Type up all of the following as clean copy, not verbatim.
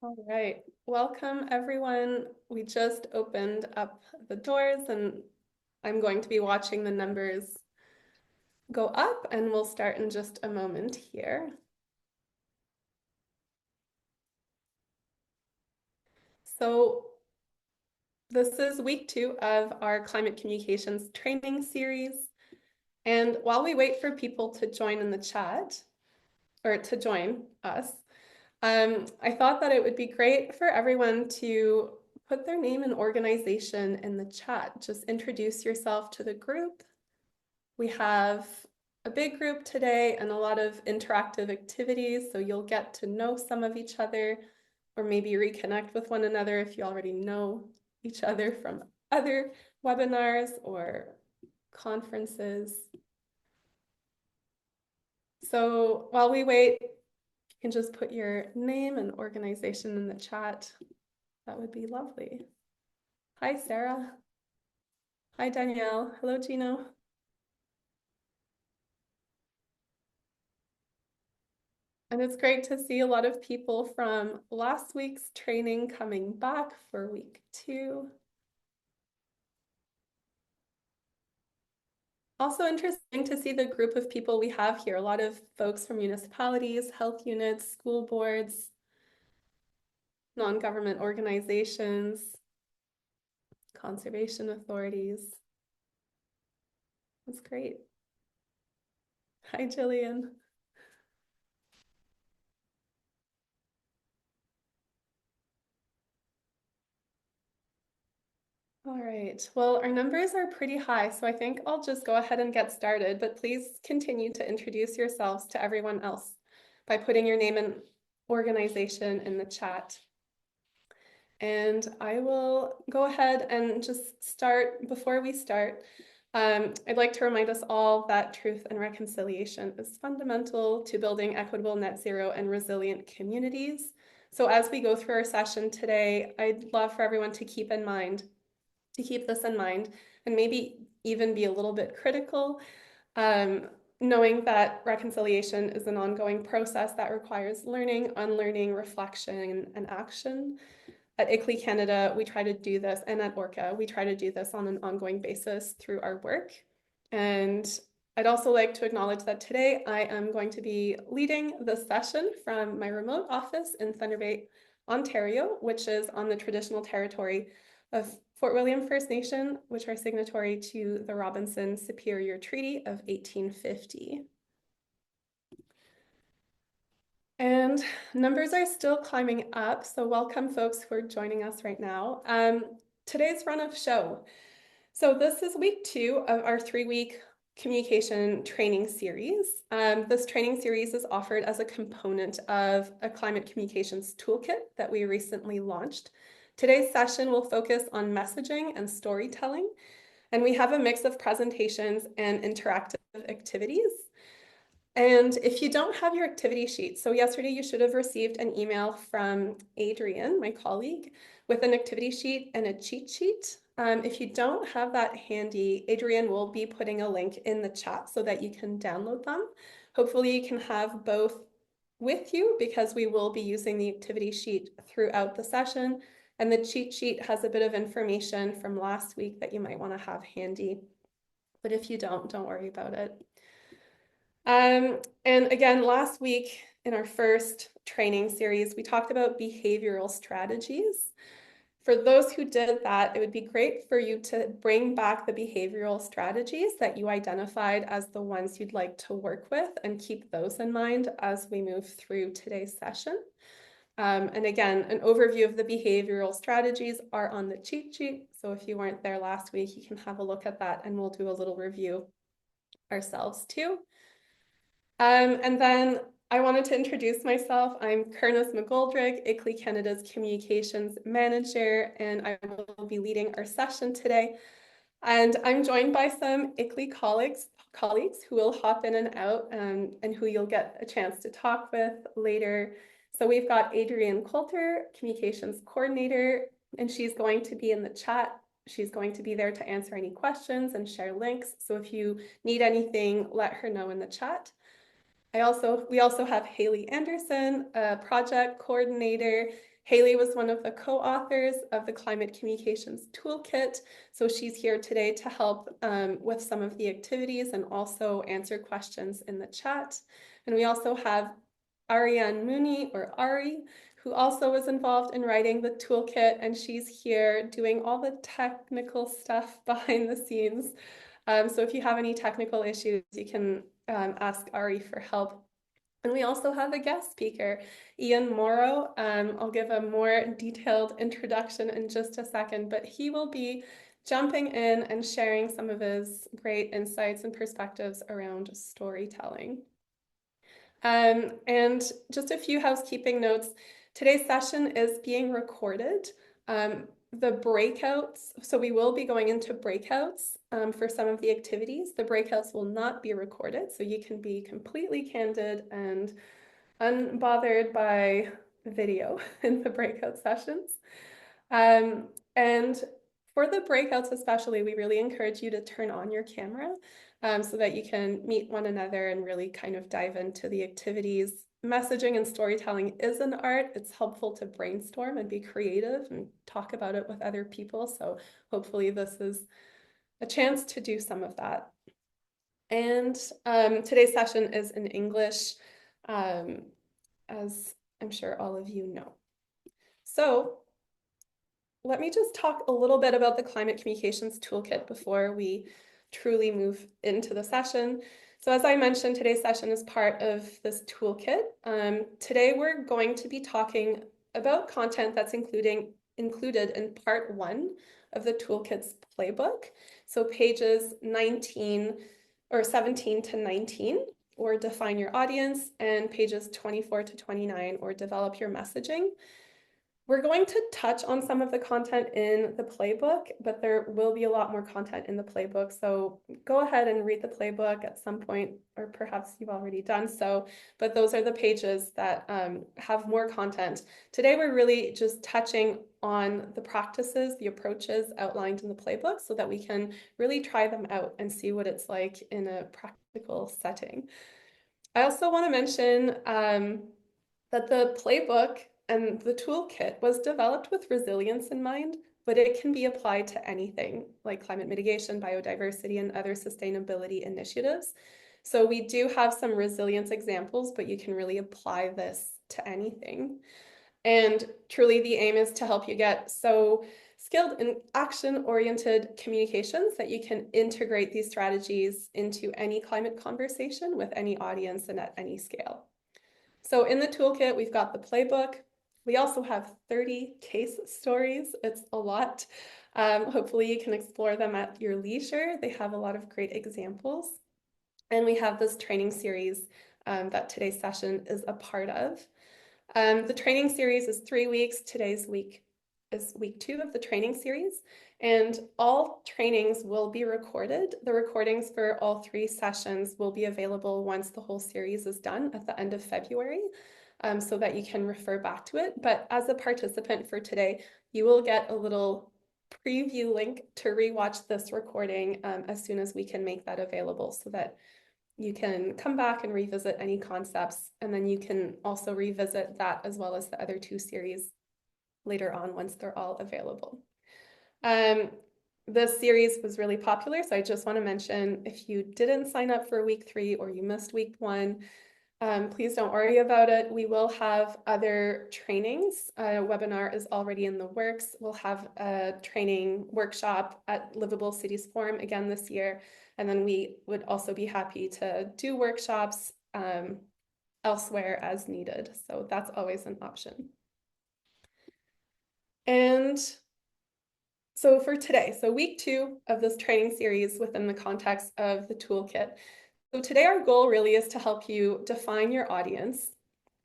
All right, welcome everyone. We just opened up the doors and I'm going to be watching the numbers go up and we'll start in just a moment here. So this is week 2 of our Climate Communications training series. And while we wait for people to join in the chat or to join us, I thought that it would be great for everyone to put their name and organization in the chat. Just introduce yourself to the group. We have a big group today and a lot of interactive activities, so you'll get to know some of each other or maybe reconnect with one another if you already know each other from other webinars or conferences. So while we wait, you can just put your name and organization in the chat. That would be lovely. Hi, Sarah. Hi, Danielle. Hello, Gino. And it's great to see a lot of people from last week's training coming back for week 2. Also interesting to see the group of people we have here. A lot of folks from municipalities, health units, school boards, non-government organizations, conservation authorities. That's great. Hi, Jillian. All right, well, our numbers are pretty high, so I think I'll just go ahead and get started, but please continue to introduce yourselves to everyone else by putting your name and organization in the chat. And I will go ahead and just start. Before we start, I'd like to remind us all that truth and reconciliation is fundamental to building equitable, net zero, and resilient communities. So as we go through our session today, I'd love for everyone to keep this in mind and maybe even be a little bit critical, knowing that reconciliation is an ongoing process that requires learning, unlearning, reflection, and action. At ICLEI Canada, we try to do this, and at ORCA, we try to do this on an ongoing basis through our work. And I'd also like to acknowledge that today I am going to be leading the session from my remote office in Thunder Bay, Ontario, which is on the traditional territory of Fort William First Nation, which are signatory to the Robinson Superior Treaty of 1850. And numbers are still climbing up, so welcome folks who are joining us right now. Today's run of show. So this is week 2 of our 3-week communication training series. This training series is offered as a component of a Climate Communications Toolkit that we recently launched. Today's session will focus on messaging and storytelling, and we have a mix of presentations and interactive activities. And if you don't have your activity sheet, so yesterday you should have received an email from Adrian, my colleague, with an activity sheet and a cheat sheet. If you don't have that handy, Adrian will be putting a link in the chat so that you can download them. Hopefully you can have both with you because we will be using the activity sheet throughout the session. And the cheat sheet has a bit of information from last week that you might want to have handy. But if you don't worry about it. And again, last week in our first training series, we talked about behavioral strategies. For those who did that, it would be great for you to bring back the behavioral strategies that you identified as the ones you'd like to work with and keep those in mind as we move through today's session. And again, an overview of the behavioral strategies are on the cheat sheet. So if you weren't there last week, you can have a look at that and we'll do a little review ourselves too. And then I wanted to introduce myself. I'm Kernis McGoldrick, ICLEI Canada's Communications Manager, and I will be leading our session today. And I'm joined by some ICLEI colleagues who will hop in and out and who you'll get a chance to talk with later. So we've got Adrienne Coulter, Communications Coordinator, and she's going to be in the chat. She's going to be there to answer any questions and share links. So if you need anything, let her know in the chat. We also have Haley Anderson, a project coordinator, Haley was one of the co-authors of the Climate Communications Toolkit, so she's here today to help with some of the activities and also answer questions in the chat. And we also have Ariane Mooney, or Ari, who also was involved in writing the toolkit, and she's here doing all the technical stuff behind the scenes. So if you have any technical issues, you can ask Ari for help. And we also have a guest speaker, Ian Morrow. I'll give a more detailed introduction in just a second, but he will be jumping in and sharing some of his great insights and perspectives around storytelling. And just a few housekeeping notes. Today's session is being recorded. The breakouts, so we will be going into breakouts for some of the activities. The breakouts will not be recorded, so you can be completely candid and unbothered by video in the breakout sessions. And for the breakouts especially, we really encourage you to turn on your camera so that you can meet one another and really kind of dive into the activities. Messaging and storytelling is an art. It's helpful to brainstorm and be creative and talk about it with other people. So hopefully this is a chance to do some of that. And today's session is in English, as I'm sure all of you know. So let me just talk a little bit about the Climate Communications Toolkit before we truly move into the session. So as I mentioned, today's session is part of this toolkit. Today we're going to be talking about content that's included in part 1 of the toolkit's playbook. So pages 19 or 17 to 19, or define your audience, and pages 24 to 29, or develop your messaging. We're going to touch on some of the content in the playbook, but there will be a lot more content in the playbook. So go ahead and read the playbook at some point, or perhaps you've already done so, but those are the pages that have more content. Today, we're really just touching on the practices, the approaches outlined in the playbook so that we can really try them out and see what it's like in a practical setting. I also want to mention that the playbook and the toolkit was developed with resilience in mind, but it can be applied to anything like climate mitigation, biodiversity, and other sustainability initiatives. So we do have some resilience examples, but you can really apply this to anything. And truly the aim is to help you get so skilled in action-oriented communications that you can integrate these strategies into any climate conversation with any audience and at any scale. So in the toolkit, we've got the playbook. We also have 30 case stories. It's a lot. Hopefully you can explore them at your leisure. They have a lot of great examples. And we have this training series that today's session is a part of. The training series is 3 weeks. Today's week is week 2 of the training series. And all trainings will be recorded. The recordings for all 3 sessions will be available once the whole series is done at the end of February, so that you can refer back to it. But as a participant for today, you will get a little preview link to rewatch this recording as soon as we can make that available so that you can come back and revisit any concepts, and then you can also revisit that as well as the other 2 series later on once they're all available. This series was really popular, so I just want to mention if you didn't sign up for week 3 or you missed week 1, please don't worry about it. We will have other trainings. A webinar is already in the works. We'll have a training workshop at Livable Cities Forum again this year. And then we would also be happy to do workshops elsewhere as needed. So that's always an option. And so for today, so week 2 of this training series within the context of the toolkit. So today our goal really is to help you define your audience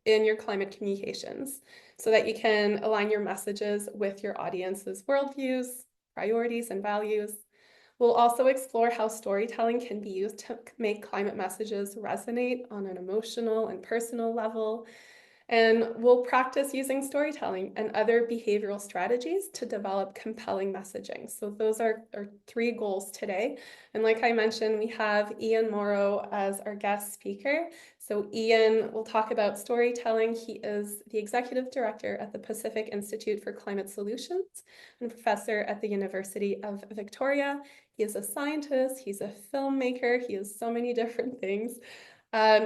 in your climate communications so that you can align your messages with your audience's worldviews, priorities, and values. We'll also explore how storytelling can be used to make climate messages resonate on an emotional and personal level. And we'll practice using storytelling and other behavioral strategies to develop compelling messaging. So those are our 3 goals today. And like I mentioned, we have Ian Morrow as our guest speaker. So Ian will talk about storytelling. He is the executive director at the Pacific Institute for Climate Solutions and professor at the University of Victoria. He is a scientist, he's a filmmaker, he is so many different things.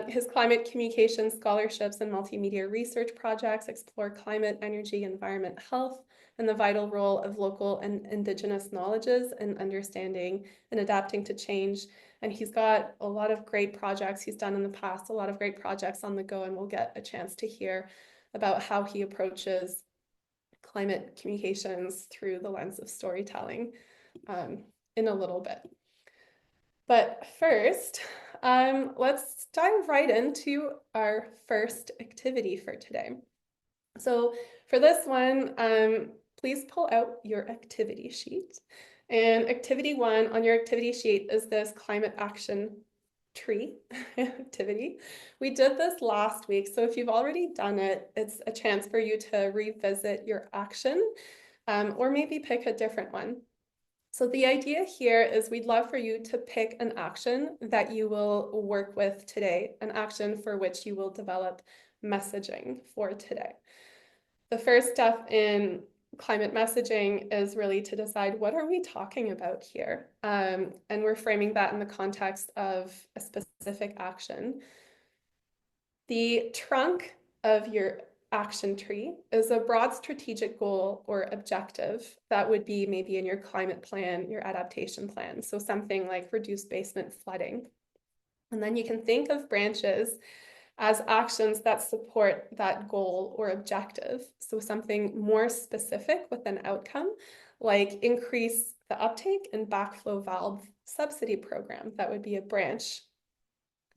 His climate communication scholarships and multimedia research projects explore climate, energy, environment, health, and the vital role of local and Indigenous knowledges in understanding and adapting to change. And he's got a lot of great projects he's done in the past, a lot of great projects on the go, and we'll get a chance to hear about how he approaches climate communications through the lens of storytelling in a little bit. But first, let's dive right into our first activity for today. So for this one, please pull out your activity sheet. And activity 1 on your activity sheet is this climate action tree activity. We did this last week, so if you've already done it, it's a chance for you to revisit your action or maybe pick a different one. So the idea here is we'd love for you to pick an action that you will work with today, an action for which you will develop messaging for today. The first step in climate messaging is really to decide what are we talking about here? And we're framing that in the context of a specific action. The trunk of your action tree is a broad strategic goal or objective that would be maybe in your climate plan, your adaptation plan. So something like reduce basement flooding. And then you can think of branches as actions that support that goal or objective. So something more specific with an outcome, like increase the uptake in backflow valve subsidy program. That would be a branch.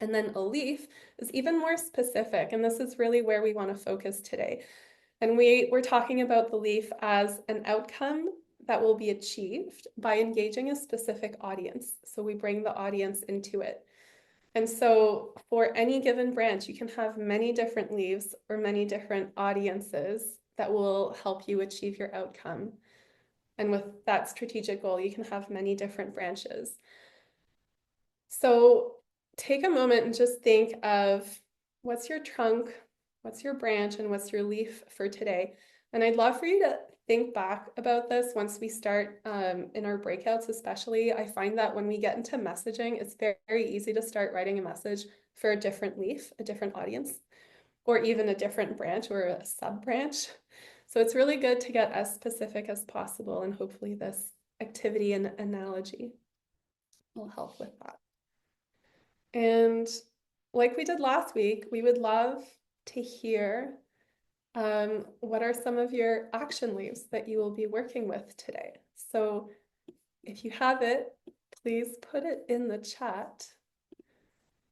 And then a leaf is even more specific, and this is really where we want to focus today. And we're talking about the leaf as an outcome that will be achieved by engaging a specific audience. So we bring the audience into it. And so for any given branch, you can have many different leaves or many different audiences that will help you achieve your outcome. And with that strategic goal, you can have many different branches. So take a moment and just think of what's your trunk, what's your branch, and what's your leaf for today. And I'd love for you to think back about this once we start in our breakouts, especially. I find that when we get into messaging, it's very easy to start writing a message for a different leaf, a different audience, or even a different branch or a sub-branch. So it's really good to get as specific as possible, and hopefully this activity and analogy will help with that. And like we did last week, we would love to hear what are some of your action leaves that you will be working with today. So if you have it, please put it in the chat.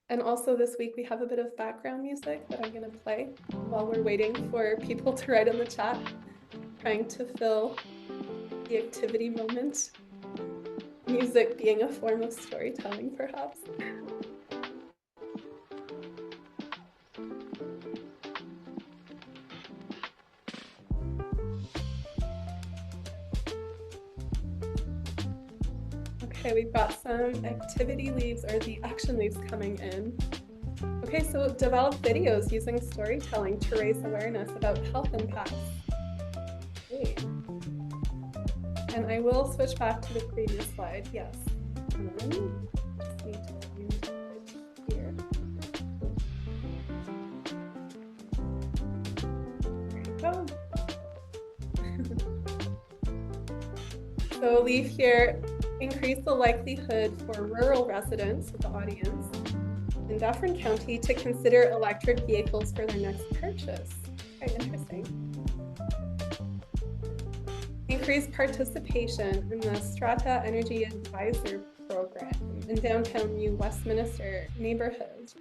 And also this week we have a bit of background music that I'm going to play while we're waiting for people to write in the chat, trying to fill the activity moment. Music being a form of storytelling, perhaps. Okay, we've got some activity leaves or the action leaves coming in. Okay, so develop videos using storytelling to raise awareness about health impacts. Okay. And I will switch back to the previous slide, yes. Just need to find it here. There you go. So leave here, increase the likelihood for rural residents of the audience in Dufferin County to consider electric vehicles for their next purchase. Okay, interesting. Increase participation in the Strata Energy Advisor Program in downtown New Westminster neighborhood.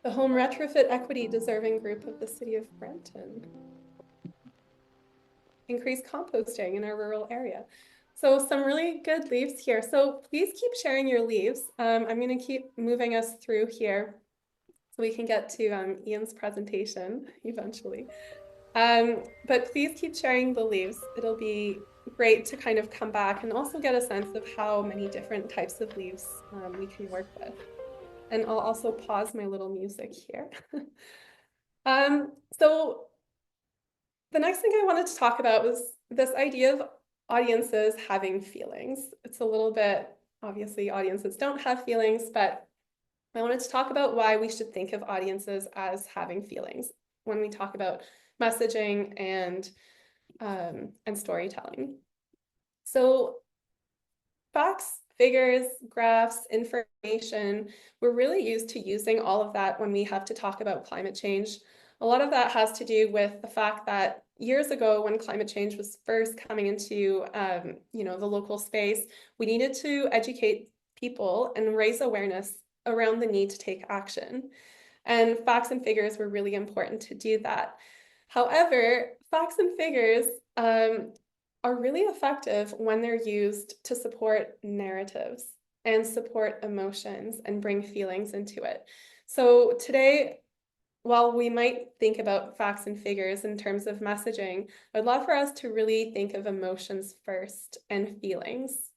The Home Retrofit Equity Deserving Group of the City of Brampton. Increase composting in our rural area. So some really good leaves here. So please keep sharing your leaves. I'm going to keep moving us through here so we can get to Ian's presentation eventually. But please keep sharing the leaves. It'll be great to kind of come back and also get a sense of how many different types of leaves we can work with. And I'll also pause my little music here. So the next thing I wanted to talk about was this idea of audiences having feelings. It's a little bit, obviously, audiences don't have feelings, but I wanted to talk about why we should think of audiences as having feelings when we talk about messaging and storytelling. So facts, figures, graphs, information, we're really used to using all of that when we have to talk about climate change. A lot of that has to do with the fact that years ago, when climate change was first coming into the local space, we needed to educate people and raise awareness around the need to take action. And facts and figures were really important to do that. However, facts and figures are really effective when they're used to support narratives and support emotions and bring feelings into it. So today, while we might think about facts and figures in terms of messaging, I'd love for us to really think of emotions first and feelings.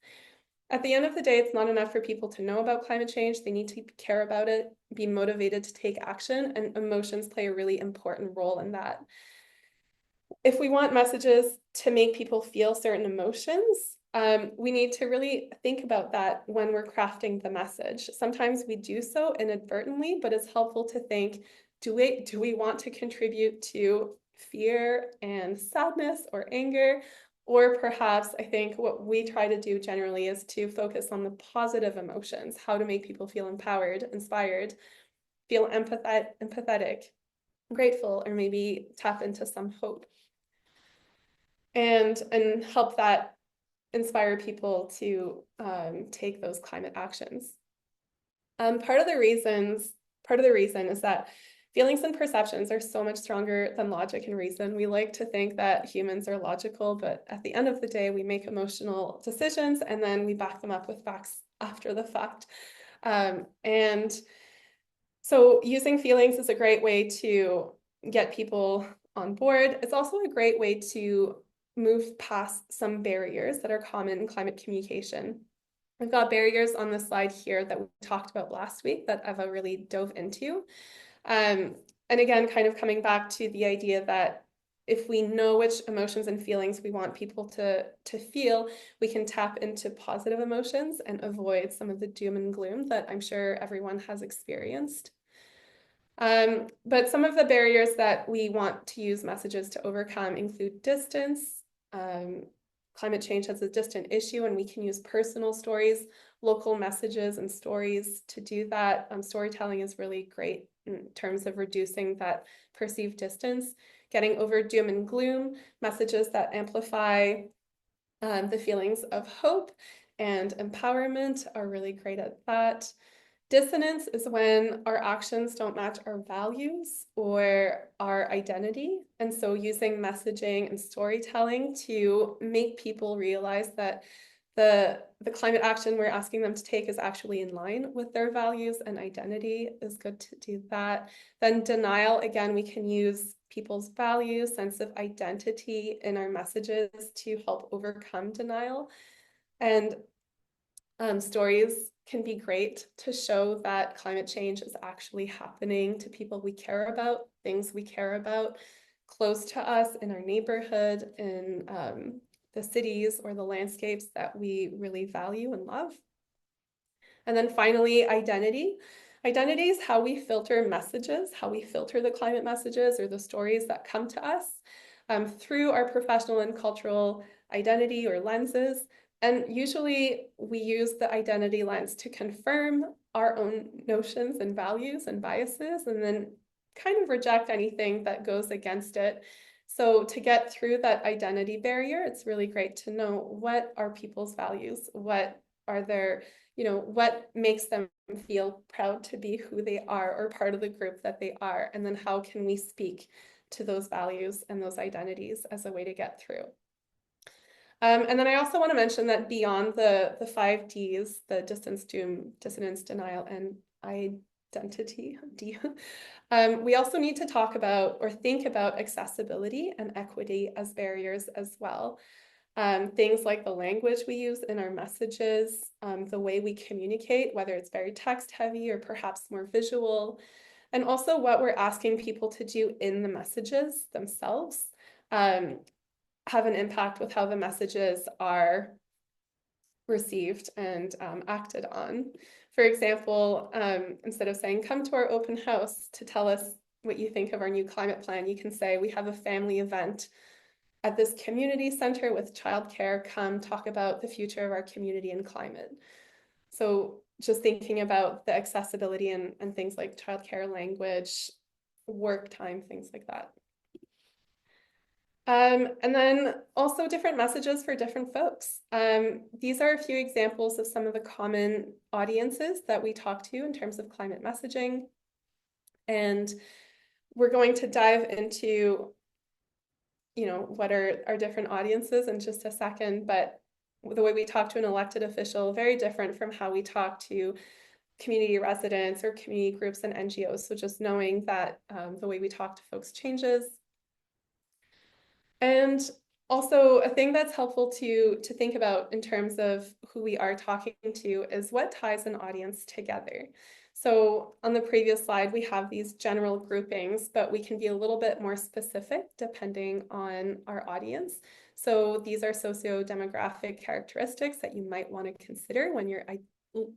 At the end of the day, it's not enough for people to know about climate change. They need to care about it, be motivated to take action, and emotions play a really important role in that. If we want messages to make people feel certain emotions, we need to really think about that when we're crafting the message. Sometimes we do so inadvertently, but it's helpful to think, do we want to contribute to fear and sadness or anger? Or perhaps I think what we try to do generally is to focus on the positive emotions, how to make people feel empowered, inspired, feel empathetic, grateful, or maybe tap into some hope and help that inspire people to take those climate actions. Part of the reason is that feelings and perceptions are so much stronger than logic and reason. We like to think that humans are logical, but at the end of the day, we make emotional decisions and then we back them up with facts after the fact. And so using feelings is a great way to get people on board. It's also a great way to move past some barriers that are common in climate communication. We've got barriers on the slide here that we talked about last week that Eva really dove into. And again, kind of coming back to the idea that if we know which emotions and feelings we want people to feel, we can tap into positive emotions and avoid some of the doom and gloom that I'm sure everyone has experienced. But some of the barriers that we want to use messages to overcome include distance. Climate change has a distant issue, and we can use personal stories, local messages, and stories to do that. Storytelling is really great in terms of reducing that perceived distance, getting over doom and gloom, messages that amplify the feelings of hope and empowerment are really great at that. Dissonance is when our actions don't match our values or our identity. And so using messaging and storytelling to make people realize that the climate action we're asking them to take is actually in line with their values and identity is good to do that. Then denial, again, we can use people's values, sense of identity in our messages to help overcome denial. And stories can be great to show that climate change is actually happening to people we care about, things we care about, close to us in our neighborhood, in the cities or the landscapes that we really value and love. And then finally, identity. Identity is how we filter messages, how we filter the climate messages or the stories that come to us through our professional and cultural identity or lenses. And usually we use the identity lens to confirm our own notions and values and biases, and then kind of reject anything that goes against it. So to get through that identity barrier, it's really great to know what are people's values, what are their, what makes them feel proud to be who they are or part of the group that they are, and then how can we speak to those values and those identities as a way to get through. And then I also want to mention that beyond the 5 Ds, the distance, doom, dissonance, denial, and identity, D, we also need to talk about or think about accessibility and equity as barriers as well. Things like the language we use in our messages, the way we communicate, whether it's very text heavy or perhaps more visual, and also what we're asking people to do in the messages themselves, have an impact with how the messages are received and acted on. For example, instead of saying, come to our open house to tell us what you think of our new climate plan, you can say, we have a family event at this community center with childcare. Come talk about the future of our community and climate. So just thinking about the accessibility and things like childcare, language, work time, things like that. And then also different messages for different folks. These are a few examples of some of the common audiences that we talk to in terms of climate messaging. And we're going to dive into, what are our different audiences in just a second, but the way we talk to an elected official, very different from how we talk to community residents or community groups and NGOs. So just knowing that the way we talk to folks changes. And also a thing that's helpful to think about in terms of who we are talking to is what ties an audience together. So on the previous slide, we have these general groupings, but we can be a little bit more specific depending on our audience. So these are socio-demographic characteristics that you might want to consider when you're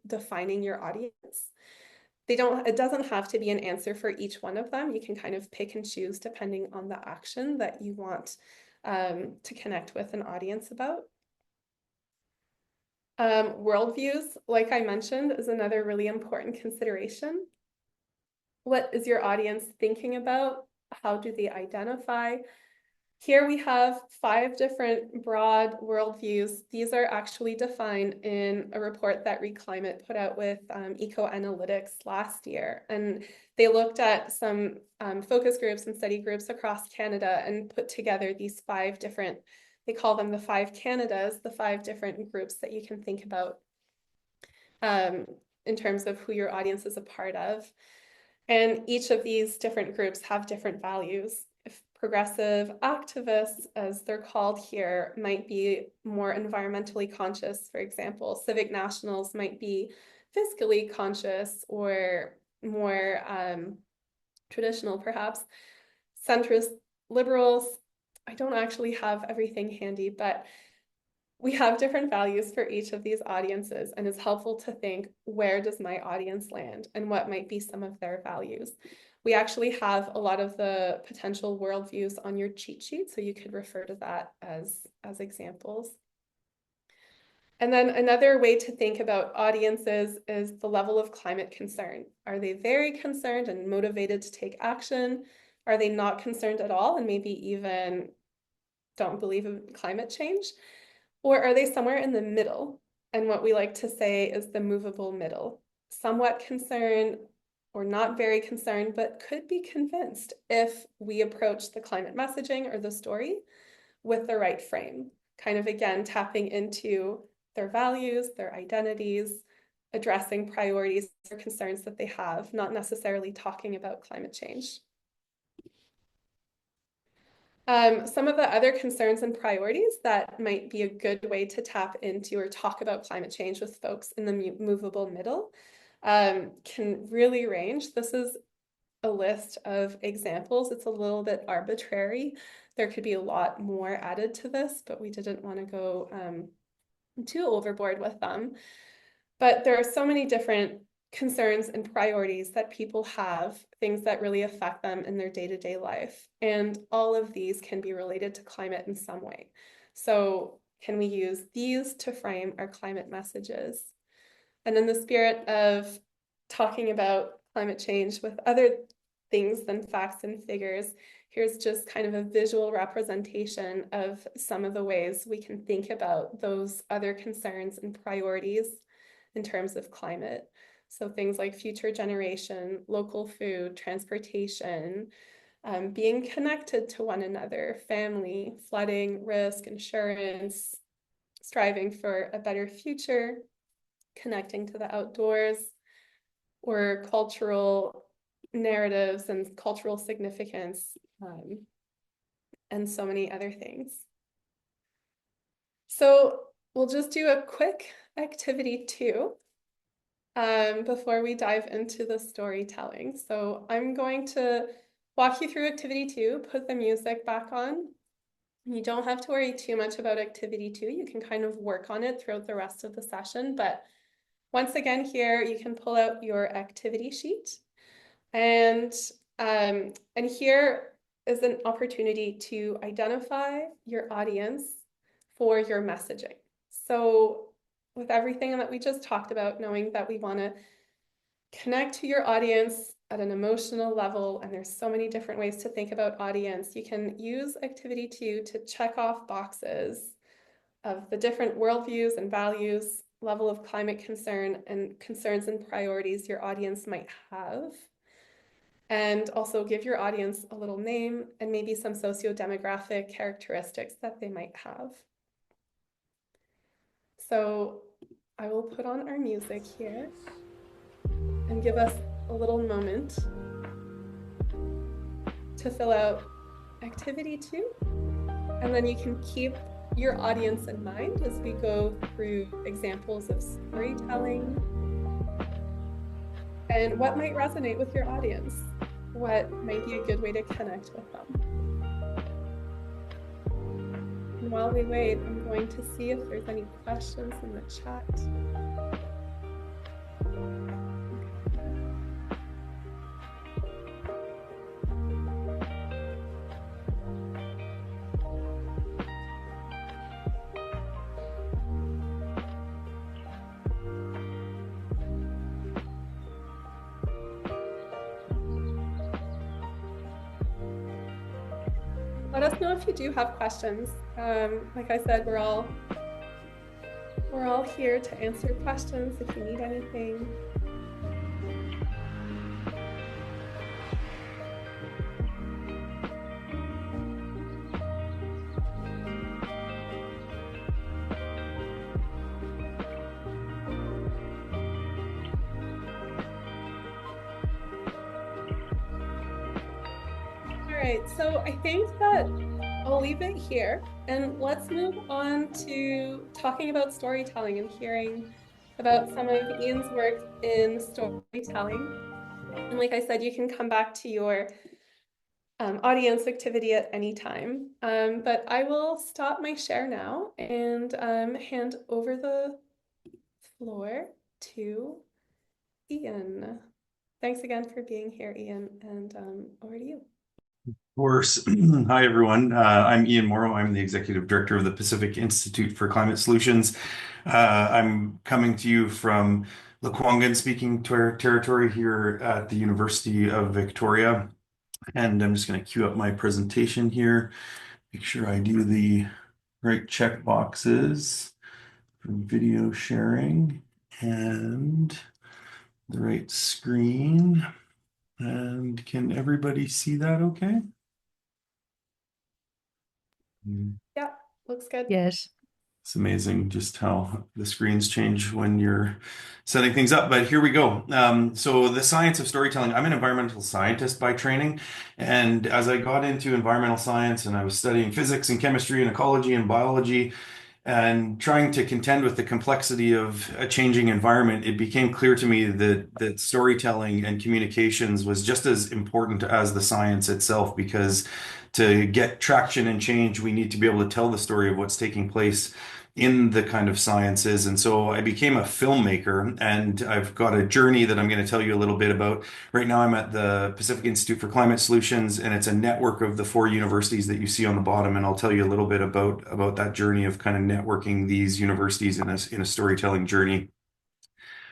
defining your audience. It doesn't have to be an answer for each one of them. You can kind of pick and choose depending on the action that you want to connect with an audience about. Worldviews, like I mentioned, is another really important consideration. What is your audience thinking about? How do they identify? Here we have 5 different broad worldviews. These are actually defined in a report that ReClimate put out with Eco-Analytics last year. And they looked at some focus groups and study groups across Canada and put together these 5 different, they call them the 5 Canadas, the 5 different groups that you can think about in terms of who your audience is a part of. And each of these different groups have different values. If progressive activists, as they're called here, might be more environmentally conscious, for example. Civic nationals might be fiscally conscious or more traditional, perhaps. Centrist liberals, I don't actually have everything handy, but we have different values for each of these audiences, and it's helpful to think, where does my audience land and what might be some of their values? We actually have a lot of the potential worldviews on your cheat sheet, so you could refer to that as examples. And then another way to think about audiences is the level of climate concern. Are they very concerned and motivated to take action? Are they not concerned at all and maybe even don't believe in climate change? Or are they somewhere in the middle? And what we like to say is the movable middle. Somewhat concerned or not very concerned, but could be convinced if we approach the climate messaging or the story with the right frame. Kind of, again, tapping into their values, their identities, addressing priorities or concerns that they have, not necessarily talking about climate change. Some of the other concerns and priorities that might be a good way to tap into or talk about climate change with folks in the movable middle can really range. This is a list of examples. It's a little bit arbitrary. There could be a lot more added to this, but we didn't want to go too overboard with them. But there are so many different concerns and priorities that people have, things that really affect them in their day-to-day life. And all of these can be related to climate in some way. So can we use these to frame our climate messages? And in the spirit of talking about climate change with other things than facts and figures, here's just kind of a visual representation of some of the ways we can think about those other concerns and priorities in terms of climate. So things like future generation, local food, transportation, being connected to one another, family, flooding, risk, insurance, striving for a better future, connecting to the outdoors, or cultural narratives and cultural significance, and so many other things. So we'll just do a quick activity two before we dive into the storytelling. So I'm going to walk you through activity two, put the music back on. You don't have to worry too much about activity two. You can kind of work on it throughout the rest of the session. But once again, here you can pull out your activity sheet. And here is an opportunity to identify your audience for your messaging. So with everything that we just talked about, knowing that we want to connect to your audience at an emotional level, and there's so many different ways to think about audience, you can use activity two to check off boxes of the different worldviews and values, level of climate concern, and concerns and priorities your audience might have. And also give your audience a little name and maybe some socio-demographic characteristics that they might have. So I will put on our music here and give us a little moment to fill out activity two. And then you can keep your audience in mind as we go through examples of storytelling and what might resonate with your audience, what might be a good way to connect with them. And while we wait, I'm going to see if there's any questions in the chat. Let us know if you do have questions. Like I said, we're all here to answer questions if you need anything. All right, so I think that I'll leave it here and let's move on to talking about storytelling and hearing about some of Ian's work in storytelling. And like I said, you can come back to your audience activity at any time. But I will stop my share now and hand over the floor to Ian. Thanks again for being here, Ian, and over to you. Of course. Hi, everyone. I'm Ian Morrow. I'm the Executive Director of the Pacific Institute for Climate Solutions. I'm coming to you from Lekwungen speaking territory here at the University of Victoria. And I'm just going to queue up my presentation here, make sure I do the right check boxes for video sharing and the right screen. And can everybody see that okay? Yeah, looks good. Yes. It's amazing just how the screens change when you're setting things up. But here we go. So the science of storytelling, I'm an environmental scientist by training. And as I got into environmental science and I was studying physics and chemistry and ecology and biology, and trying to contend with the complexity of a changing environment, it became clear to me that storytelling and communications was just as important as the science itself, because to get traction and change, we need to be able to tell the story of what's taking place in the kind of sciences. And so I became a filmmaker, and I've got a journey that I'm going to tell you a little bit about. Right now, I'm at the Pacific Institute for Climate Solutions, and it's a network of the 4 universities that you see on the bottom. And I'll tell you a little bit about that journey of kind of networking these universities in a storytelling journey.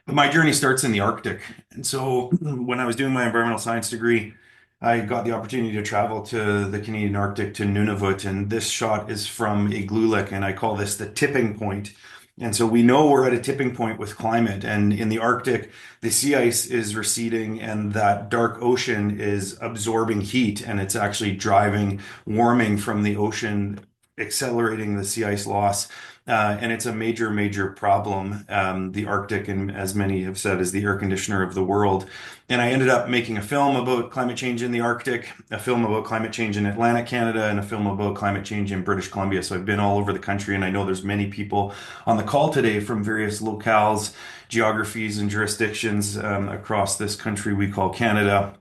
But my journey starts in the Arctic. And so when I was doing my environmental science degree, I got the opportunity to travel to the Canadian Arctic to Nunavut. And this shot is from Igloolik, and I call this the tipping point. And so we know we're at a tipping point with climate. And in the Arctic, the sea ice is receding, and that dark ocean is absorbing heat, and it's actually driving warming from the ocean accelerating the sea ice loss. And it's a major, major problem. The Arctic, and as many have said, is the air conditioner of the world. And I ended up making a film about climate change in the Arctic, a film about climate change in Atlantic Canada, and a film about climate change in British Columbia. So I've been all over the country, and I know there's many people on the call today from various locales, geographies, and jurisdictions across this country we call Canada.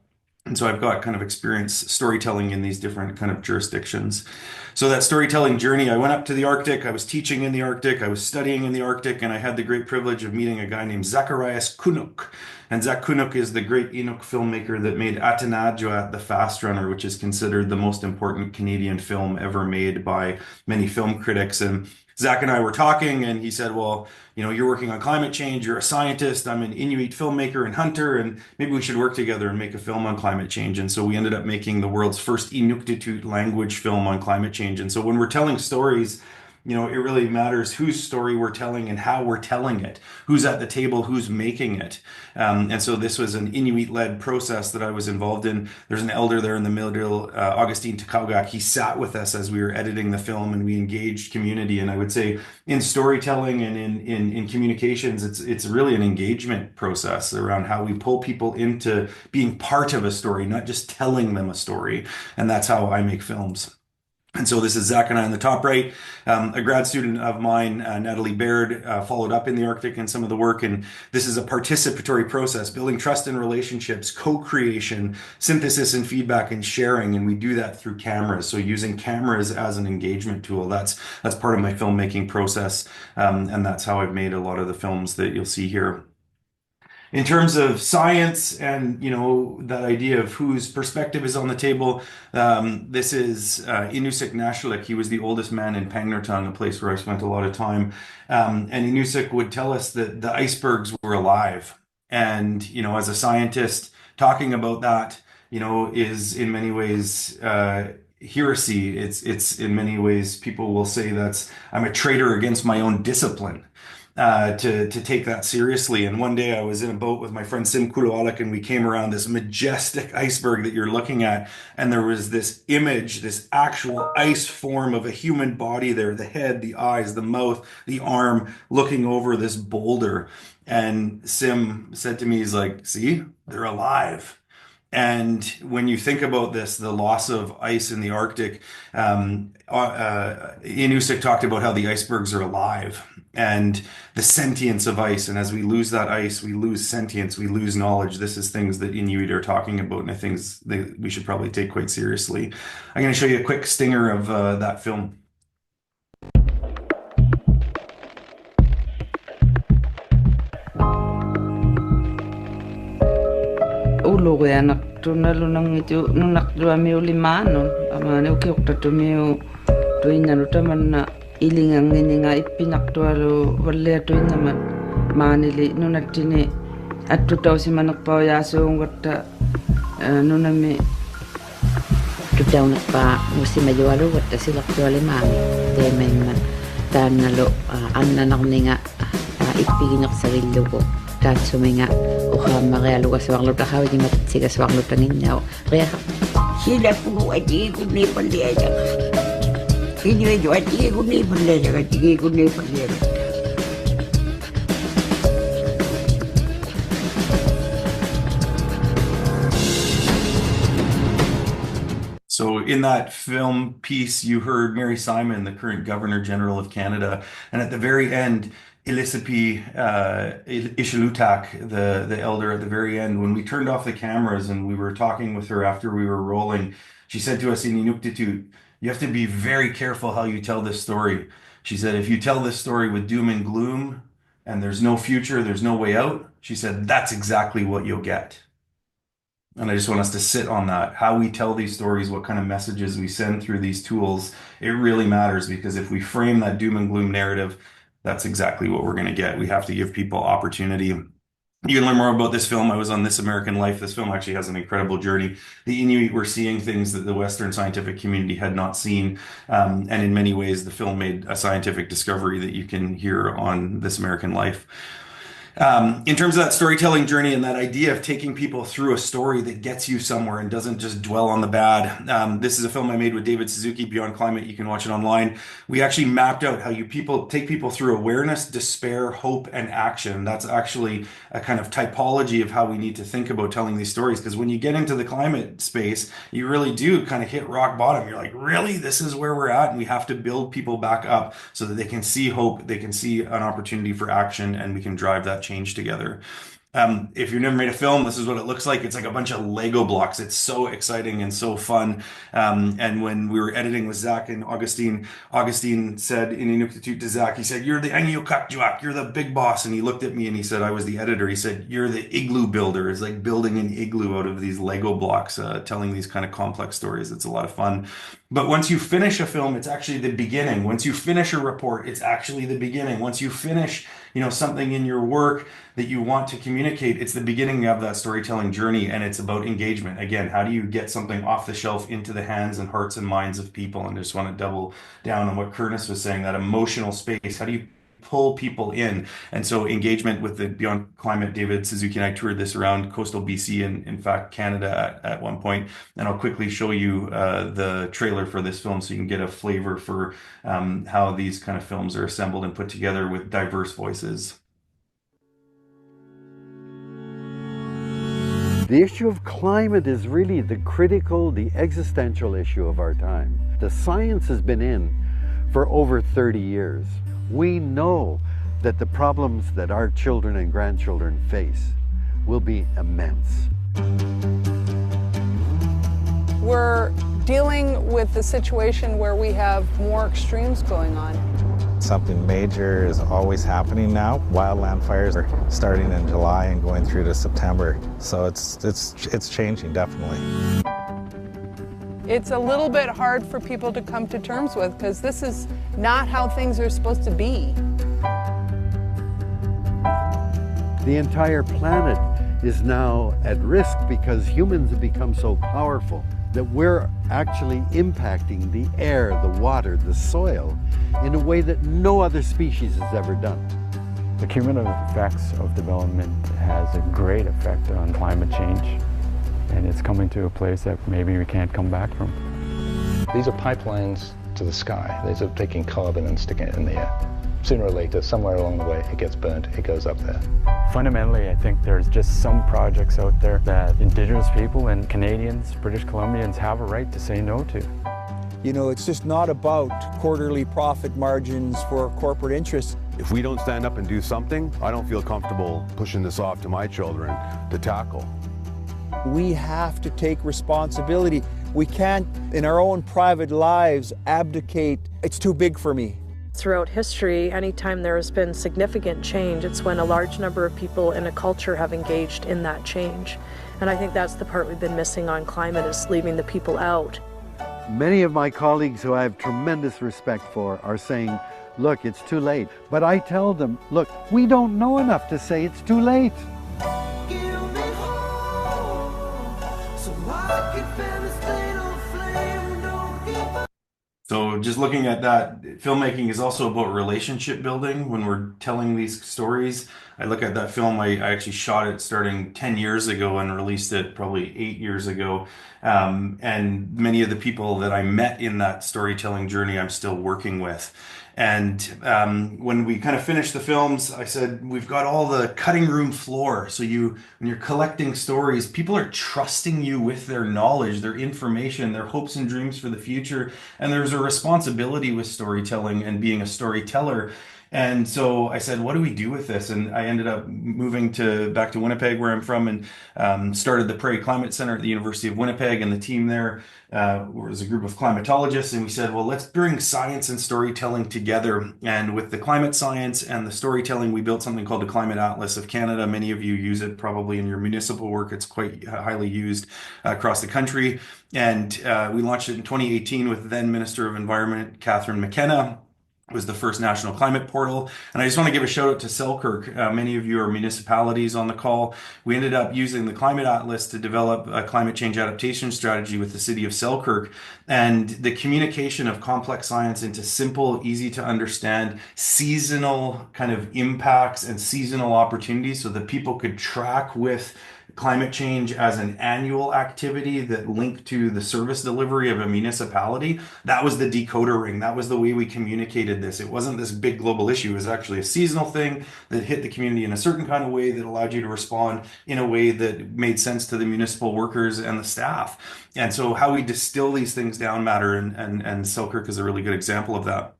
And so I've got kind of experience storytelling in these different kind of jurisdictions. So that storytelling journey, I went up to the Arctic, I was teaching in the Arctic, I was studying in the Arctic, and I had the great privilege of meeting a guy named Zacharias Kunuk. And Zach Kunuk is the great Inuk filmmaker that made Atanadjoa, the Fast Runner, which is considered the most important Canadian film ever made by many film critics. And Zach and I were talking, and he said, well, you're working on climate change, you're a scientist, I'm an Inuit filmmaker and hunter, and maybe we should work together and make a film on climate change. And so we ended up making the world's first Inuktitut language film on climate change. And so when we're telling stories, it really matters whose story we're telling and how we're telling it, who's at the table, who's making it. And so this was an Inuit-led process that I was involved in. There's an elder there in the middle, Augustine Takaugak. He sat with us as we were editing the film, and we engaged community. And I would say in storytelling and in communications, it's really an engagement process around how we pull people into being part of a story, not just telling them a story. And that's how I make films. And so this is Zach and I on the top right. A grad student of mine, Natalie Baird, followed up in the Arctic in some of the work. And this is a participatory process, building trust in relationships, co-creation, synthesis and feedback and sharing. And we do that through cameras. So using cameras as an engagement tool, that's part of my filmmaking process. And that's how I've made a lot of the films that you'll see here. In terms of science and that idea of whose perspective is on the table, this is Inusik Nashalik. He was the oldest man in Pangnirtung, a place where I spent a lot of time. And Inusik would tell us that the icebergs were alive. And as a scientist, talking about that, is in many ways heresy. It's in many ways people will say I'm a traitor against my own discipline. To take that seriously. And one day I was in a boat with my friend Sim Kurualek, and we came around this majestic iceberg that you're looking at, and there was this image, this actual ice form of a human body there, the head, the eyes, the mouth, the arm, looking over this boulder. And Sim said to me, he's like, see, they're alive. And when you think about this, the loss of ice in the Arctic, Inusik talked about how the icebergs are alive and the sentience of ice. And as we lose that ice, we lose sentience, we lose knowledge. This is things that Inuit are talking about, and I think we should probably take quite seriously. I'm going to show you a quick stinger of that film. Uluya naktunalo nang itu nunak dua miu lima non amane ukiokta tu miu tu inanu taman na ilingang ininga ipinak tualo wale tu inaman manili nunatini atu tau si manak pau yaso ngata nunami tu tau nak pa musim majualu wata silak tuale mami te man tanalo anna nak ninga ipiginak sarillo ko tat suminga oha magalo ka swang luta hawi mat siga swang luta ninyaw reha sila puno aji kunni palle aja ini jo aji kunni palle aja aji kunni palle So in that film piece, you heard Mary Simon, the current Governor General of Canada, and at the very end, Elisipi Ishilutak, the elder at the very end, when we turned off the cameras and we were talking with her after we were rolling, she said to us in Inuktitut, you have to be very careful how you tell this story. She said, if you tell this story with doom and gloom and there's no future, there's no way out, she said, that's exactly what you'll get. And I just want us to sit on that. How we tell these stories, what kind of messages we send through these tools, it really matters, because if we frame that doom and gloom narrative, that's exactly what we're going to get. We have to give people opportunity. You can learn more about this film. I was on This American Life. This film actually has an incredible journey. The Inuit were seeing things that the Western scientific community had not seen. And in many ways, the film made a scientific discovery that you can hear on This American Life. In terms of that storytelling journey and that idea of taking people through a story that gets you somewhere and doesn't just dwell on the bad. This is a film I made with David Suzuki, Beyond Climate. You can watch it online. We actually mapped out how you people take people through awareness, despair, hope, and action. That's actually a kind of typology of how we need to think about telling these stories. Because when you get into the climate space, you really do kind of hit rock bottom. You're like, really, this is where we're at, and we have to build people back up so that they can see hope, they can see an opportunity for action, and we can drive that change together. If you've never made a film, this is what it looks like. It's like a bunch of Lego blocks. It's so exciting and so fun. And when we were editing with Zach and Augustine, Augustine said in Inuktitut to Zach, he said, "You're the Anyukakjuak, you're the big boss." And he looked at me and he said, I was the editor. He said, "You're the igloo builder." It's like building an igloo out of these Lego blocks, telling these kind of complex stories. It's a lot of fun. But once you finish a film, it's actually the beginning. Once you finish a report, it's actually the beginning. Once you finish, something in your work that you want to communicate, it's the beginning of that storytelling journey, and it's about engagement. Again, how do you get something off the shelf into the hands and hearts and minds of people? And I just want to double down on what Curtis was saying, that emotional space. How do you pull people in? And so engagement with the Beyond Climate, David Suzuki and I toured this around coastal BC and in fact Canada at one point. And I'll quickly show you the trailer for this film so you can get a flavor for how these kind of films are assembled and put together with diverse voices. The issue of climate is really the critical, the existential issue of our time. The science has been in for over 30 years. We know that the problems that our children and grandchildren face will be immense. We're dealing with the situation where we have more extremes going on. Something major is always happening now. Wildland fires are starting in July and going through to September. So it's changing, definitely. It's a little bit hard for people to come to terms with because this is not how things are supposed to be. The entire planet is now at risk because humans have become so powerful that we're actually impacting the air, the water, the soil in a way that no other species has ever done. The cumulative effects of development has a great effect on climate change, and it's coming to a place that maybe we can't come back from. These are pipelines to the sky. These are taking carbon and sticking it in the air. Sooner or later, somewhere along the way, it gets burnt, it goes up there. Fundamentally, I think there's just some projects out there that Indigenous people and Canadians, British Columbians have a right to say no to. It's just not about quarterly profit margins for corporate interests. If we don't stand up and do something, I don't feel comfortable pushing this off to my children to tackle. We have to take responsibility. We can't, in our own private lives, abdicate. It's too big for me. Throughout history, anytime there has been significant change, it's when a large number of people in a culture have engaged in that change. And I think that's the part we've been missing on climate, is leaving the people out. Many of my colleagues who I have tremendous respect for are saying, look, it's too late. But I tell them, look, we don't know enough to say it's too late. So just looking at that, filmmaking is also about relationship building when we're telling these stories. I look at that film, I actually shot it starting 10 years ago and released it probably 8 years ago. And many of the people that I met in that storytelling journey, I'm still working with. And when we kind of finished the films, I said, we've got all the cutting room floor. So when you're collecting stories, people are trusting you with their knowledge, their information, their hopes and dreams for the future. And there's a responsibility with storytelling and being a storyteller. And so I said, what do we do with this? And I ended up moving back to Winnipeg, where I'm from, and started the Prairie Climate Center at the University of Winnipeg. And the team there was a group of climatologists. And we said, well, let's bring science and storytelling together. And with the climate science and the storytelling, we built something called the Climate Atlas of Canada. Many of you use it probably in your municipal work. It's quite highly used across the country. And we launched it in 2018 with then Minister of Environment, Catherine McKenna. was the first national climate portal. And I just want to give a shout out to Selkirk. Many of you are municipalities on the call. We ended up using the Climate Atlas to develop a climate change adaptation strategy with the city of Selkirk. And the communication of complex science into simple, easy to understand, seasonal kind of impacts and seasonal opportunities so that people could track with climate change as an annual activity that linked to the service delivery of a municipality. That was the decoder ring. That was the way we communicated this. It wasn't this big global issue. It was actually a seasonal thing that hit the community in a certain kind of way that allowed you to respond in a way that made sense to the municipal workers and the staff. And so how we distill these things down matter, and Selkirk is a really good example of that.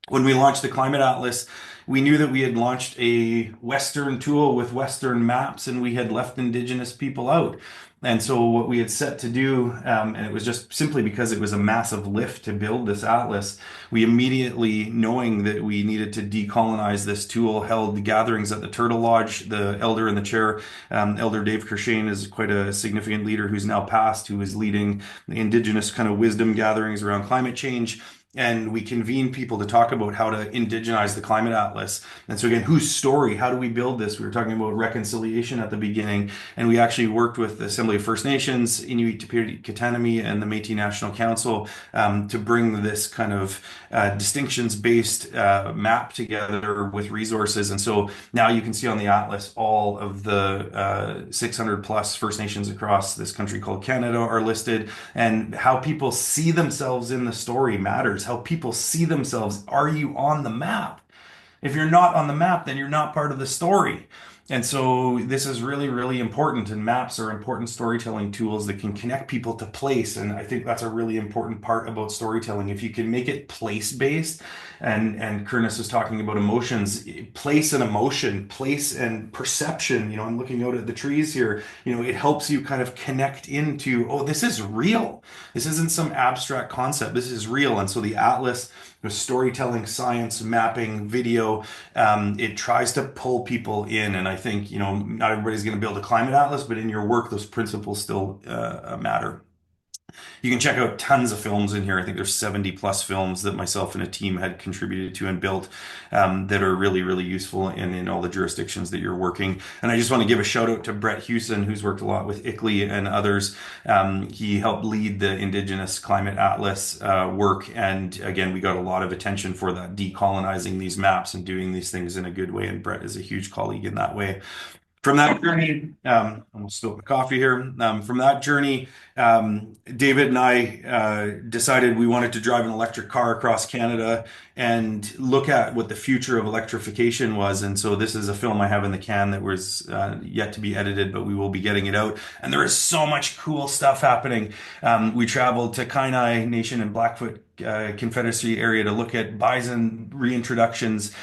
When we launched the Climate Atlas, we knew that we had launched a Western tool with Western maps and we had left Indigenous people out. And so what we had set to do, and it was just simply because it was a massive lift to build this atlas, we immediately, knowing that we needed to decolonize this tool, held gatherings at the Turtle Lodge. The elder in the chair, Elder Dave Kershane, is quite a significant leader who's now passed, who is leading the Indigenous kind of wisdom gatherings around climate change. And we convene people to talk about how to indigenize the Climate Atlas. And so again, whose story? How do we build this? We were talking about reconciliation at the beginning, and we actually worked with the Assembly of First Nations, Inuit Kitanami, and the Métis National Council to bring this kind of distinctions-based map together with resources. And so now you can see on the Atlas all of the 600 plus First Nations across this country called Canada are listed, and how people see themselves in the story matters. How people see themselves. Are you on the map? If you're not on the map, then you're not part of the story. And so this is really, really important. And maps are important storytelling tools that can connect people to place. And I think that's a really important part about storytelling. If you can make it place-based, and Kurnis was talking about emotions, place and emotion, place and perception. You know, I'm looking out at the trees here. You know, it helps you kind of connect into, oh, this is real. This isn't some abstract concept. This is real. And so the Atlas, with storytelling, science, mapping, video, it tries to pull people in. And I think, you know, not everybody's going to build a climate atlas, but in your work, those principles still matter. You can check out tons of films in here. I think there's 70 plus films that myself and a team had contributed to and built that are really, really useful in all the jurisdictions that you're working. And I just want to give a shout out to Brett Hewson, who's worked a lot with ICLEI and others. He helped lead the Indigenous Climate Atlas work. And again, we got a lot of attention for that, decolonizing these maps and doing these things in a good way. And Brett is a huge colleague in that way. From that journey, I'm gonna spill the coffee here. From that journey, David and I decided we wanted to drive an electric car across Canada and look at what the future of electrification was. And so this is a film I have in the can that was yet to be edited, but we will be getting it out. And there is so much cool stuff happening. We traveled to Kainai Nation and Blackfoot Confederacy area to look at bison reintroductions.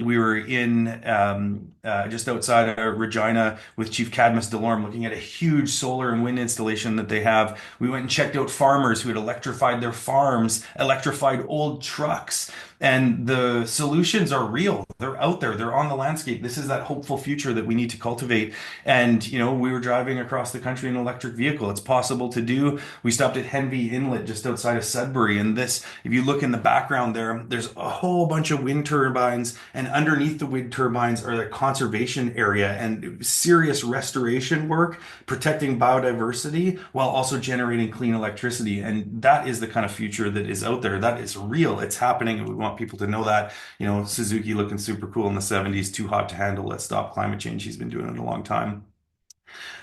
We were in just outside of Regina with Chief Cadmus Delorme looking at a huge solar and wind installation that they have. We went and checked out farmers who had electrified their farms, electrified old trucks. And the solutions are real. They're out there. They're on the landscape. This is that hopeful future that we need to cultivate. And, you know, we were driving across the country in an electric vehicle. It's possible to do. We stopped at Henvey Inlet just outside of Sudbury. And this, if you look in the background there, there's a whole bunch of wind turbines. And underneath the wind turbines are the conservation area and serious restoration work, protecting biodiversity while also generating clean electricity. And that is the kind of future that is out there. That is real. It's happening. And we want people to know that. You know, Suzuki looking super cool in the 70s, too hot to handle. Let's stop climate change. He's been doing it a long time.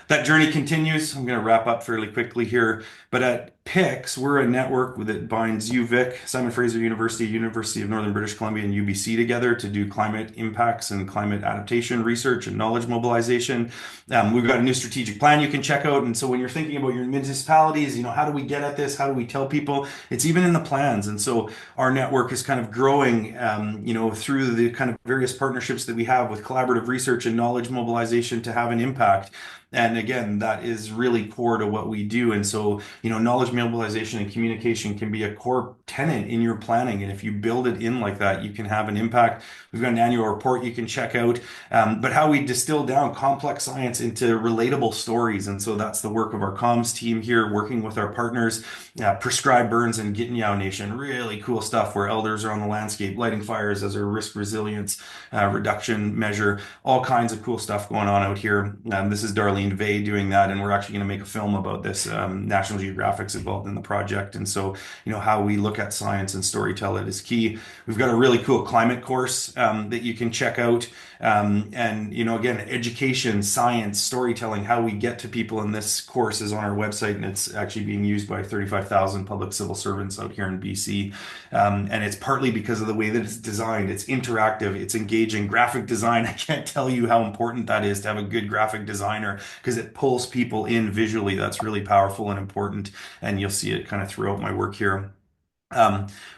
That journey continues. I'm going to wrap up fairly quickly here. But at PICS, we're a network that binds UVic, Simon Fraser University, University of Northern British Columbia, and UBC together to do climate impacts and climate adaptation research and knowledge mobilization. We've got a new strategic plan you can check out. And so when you're thinking about your municipalities, you know, how do we get at this? How do we tell people? It's even in the plans. And so our network is kind of growing, you know, through the kind of various partnerships that we have with collaborative research and knowledge mobilization to have an impact. And again, that is really core to what we do. And so, knowledge mobilization and communication can be a core tenet in your planning. And if you build it in like that, you can have an impact. We've got an annual report you can check out, but how we distill down complex science into relatable stories. And so that's the work of our comms team here, working with our partners, Prescribe Burns and Gittinyow Nation. Really cool stuff where elders are on the landscape, lighting fires as a risk resilience reduction measure. All kinds of cool stuff going on out here. This is Darlene Vey doing that, and we're actually going to make a film about this. National Geographic's involved in the project, and so how we look at science and storytell it is key. We've got a really cool climate course that you can check out, and again, education, science, storytelling, how we get to people in this course is on our website, and it's actually being used by 35,000 public civil servants out here in BC, and it's partly because of the way that it's designed. It's interactive, it's engaging. Graphic design, I can't tell you how important that is to have a good graphic designer, because it pulls people in visually. That's really powerful and important, and you'll see it kind of throughout my work here.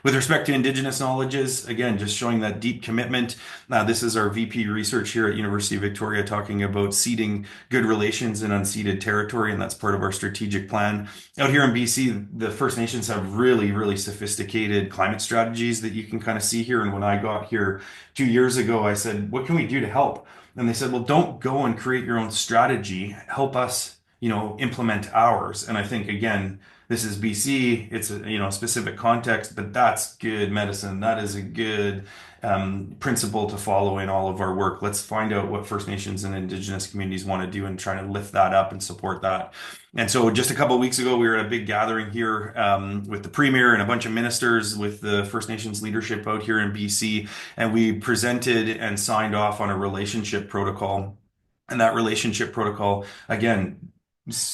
With respect to Indigenous knowledges, again, just showing that deep commitment. This is our VP research here at University of Victoria talking about seeding good relations in unceded territory, and that's part of our strategic plan. Out here in BC, the First Nations have really, really sophisticated climate strategies that you can kind of see here. And when I got here 2 years ago, I said, what can we do to help? And they said, well, don't go and create your own strategy. Help us, implement ours. And I think, again, this is BC, it's a specific context, but that's good medicine. That is a good principle to follow in all of our work. Let's find out what First Nations and Indigenous communities want to do and try to lift that up and support that. And so just a couple of weeks ago, we were at a big gathering here with the Premier and a bunch of ministers with the First Nations leadership out here in BC, and we presented and signed off on a relationship protocol. And that relationship protocol, again,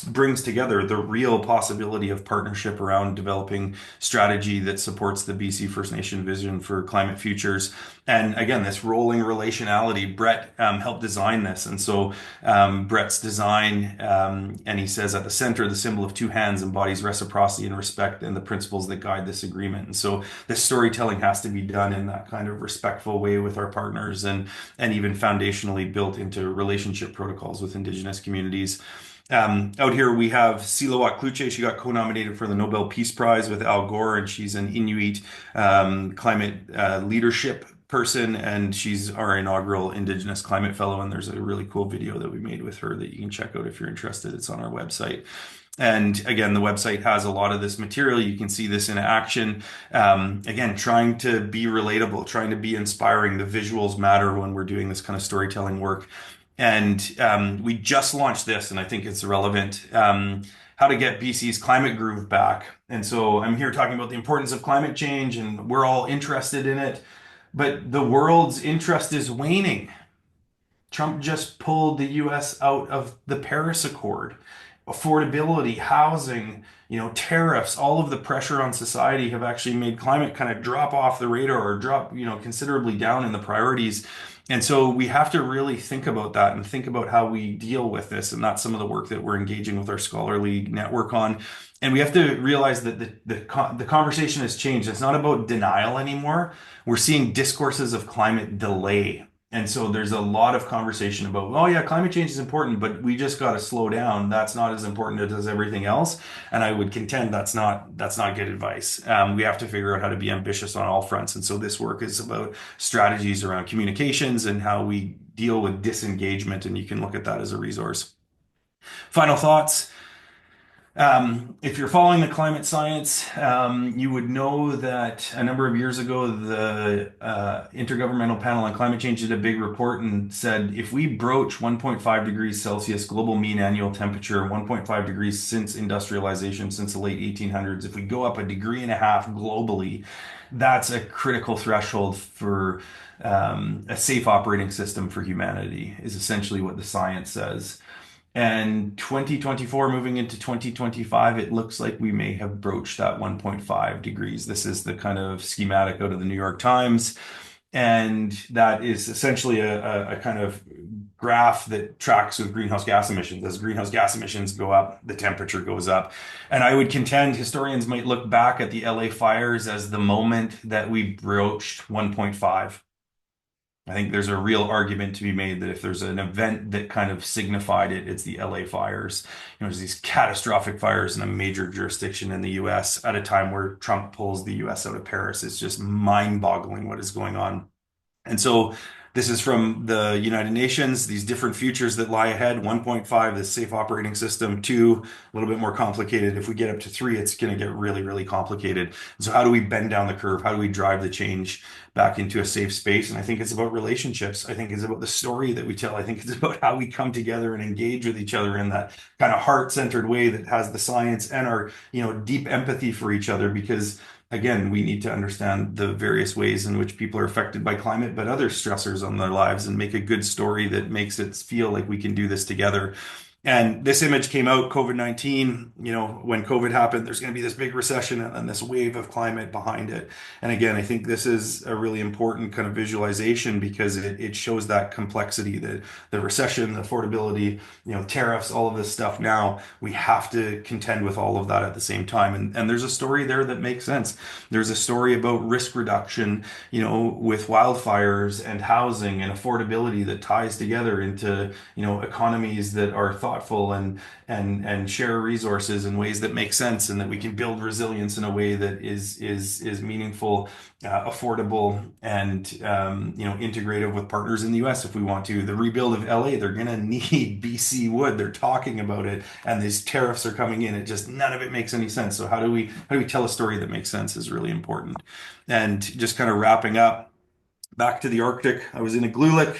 brings together the real possibility of partnership around developing strategy that supports the BC First Nation vision for climate futures. And again, this rolling relationality, Brett helped design this. And so Brett's design, and he says at the center, the symbol of two hands embodies reciprocity and respect and the principles that guide this agreement. And so this storytelling has to be done in that kind of respectful way with our partners, and even foundationally built into relationship protocols with Indigenous communities. Out here we have Silawat Kluche. She got co-nominated for the Nobel Peace Prize with Al Gore, and she's an Inuit climate leadership person, and she's our inaugural Indigenous Climate Fellow. And there's a really cool video that we made with her that you can check out if you're interested. It's on our website. And again, the website has a lot of this material. You can see this in action. Again, trying to be relatable, trying to be inspiring. The visuals matter when we're doing this kind of storytelling work. And we just launched this, and I think it's relevant, how to get BC's climate groove back. And so I'm here talking about the importance of climate change, and we're all interested in it, but the world's interest is waning. Trump just pulled the US out of the Paris Accord. Affordability, housing, tariffs, all of the pressure on society have actually made climate kind of drop off the radar, or drop, considerably down in the priorities. And so we have to really think about that and think about how we deal with this. And that's some of the work that we're engaging with our scholarly network on. And we have to realize that the conversation has changed. It's not about denial anymore. We're seeing discourses of climate delay. And so there's a lot of conversation about, oh yeah, climate change is important, but we just got to slow down. That's not as important as everything else. And I would contend that's not good advice. We have to figure out how to be ambitious on all fronts. And so this work is about strategies around communications and how we deal with disengagement. And you can look at that as a resource. Final thoughts. If you're following the climate science, you would know that a number of years ago, the Intergovernmental Panel on Climate Change did a big report and said, if we broach 1.5 degrees Celsius global mean annual temperature, 1.5 degrees since industrialization, since the late 1800s, if we go up 1.5 degrees globally, that's a critical threshold for a safe operating system for humanity, is essentially what the science says. And 2024 moving into 2025, it looks like we may have broached that 1.5 degrees. This is the kind of schematic out of the New York Times. And that is essentially a kind of graph that tracks with greenhouse gas emissions. As greenhouse gas emissions go up, the temperature goes up. And I would contend historians might look back at the LA fires as the moment that we broached 1.5. I think there's a real argument to be made that if there's an event that kind of signified it, it's the LA fires. There's these catastrophic fires in a major jurisdiction in the US at a time where Trump pulls the US out of Paris. It's just mind-boggling what is going on. And so this is from the United Nations, these different futures that lie ahead. 1.5, the safe operating system. 2, a little bit more complicated. If we get up to 3, it's going to get really, really complicated. And so how do we bend down the curve? How do we drive the change back into a safe space? And I think it's about relationships. I think it's about the story that we tell. I think it's about how we come together and engage with each other in that kind of heart-centered way that has the science and our, deep empathy for each other, because again, we need to understand the various ways in which people are affected by climate, but other stressors on their lives, and make a good story that makes it feel like we can do this together. And this image came out, COVID-19, when COVID happened, there's going to be this big recession and this wave of climate behind it. And again, I think this is a really important kind of visualization, because it shows that complexity, the recession, the affordability, tariffs, all of this stuff. Now we have to contend with all of that at the same time. And there's a story there that makes sense. There's a story about risk reduction, with wildfires and housing and affordability that ties together into, economies that are thoughtful and share resources in ways that make sense, and that we can build resilience in a way that is meaningful, affordable, and integrative with partners in the US if we want to. The rebuild of LA, they're gonna need BC wood. They're talking about it, and these tariffs are coming in. It just, none of it makes any sense. So how do we tell a story that makes sense is really important. And just kind of wrapping up, back to the Arctic. I was in Igloolik,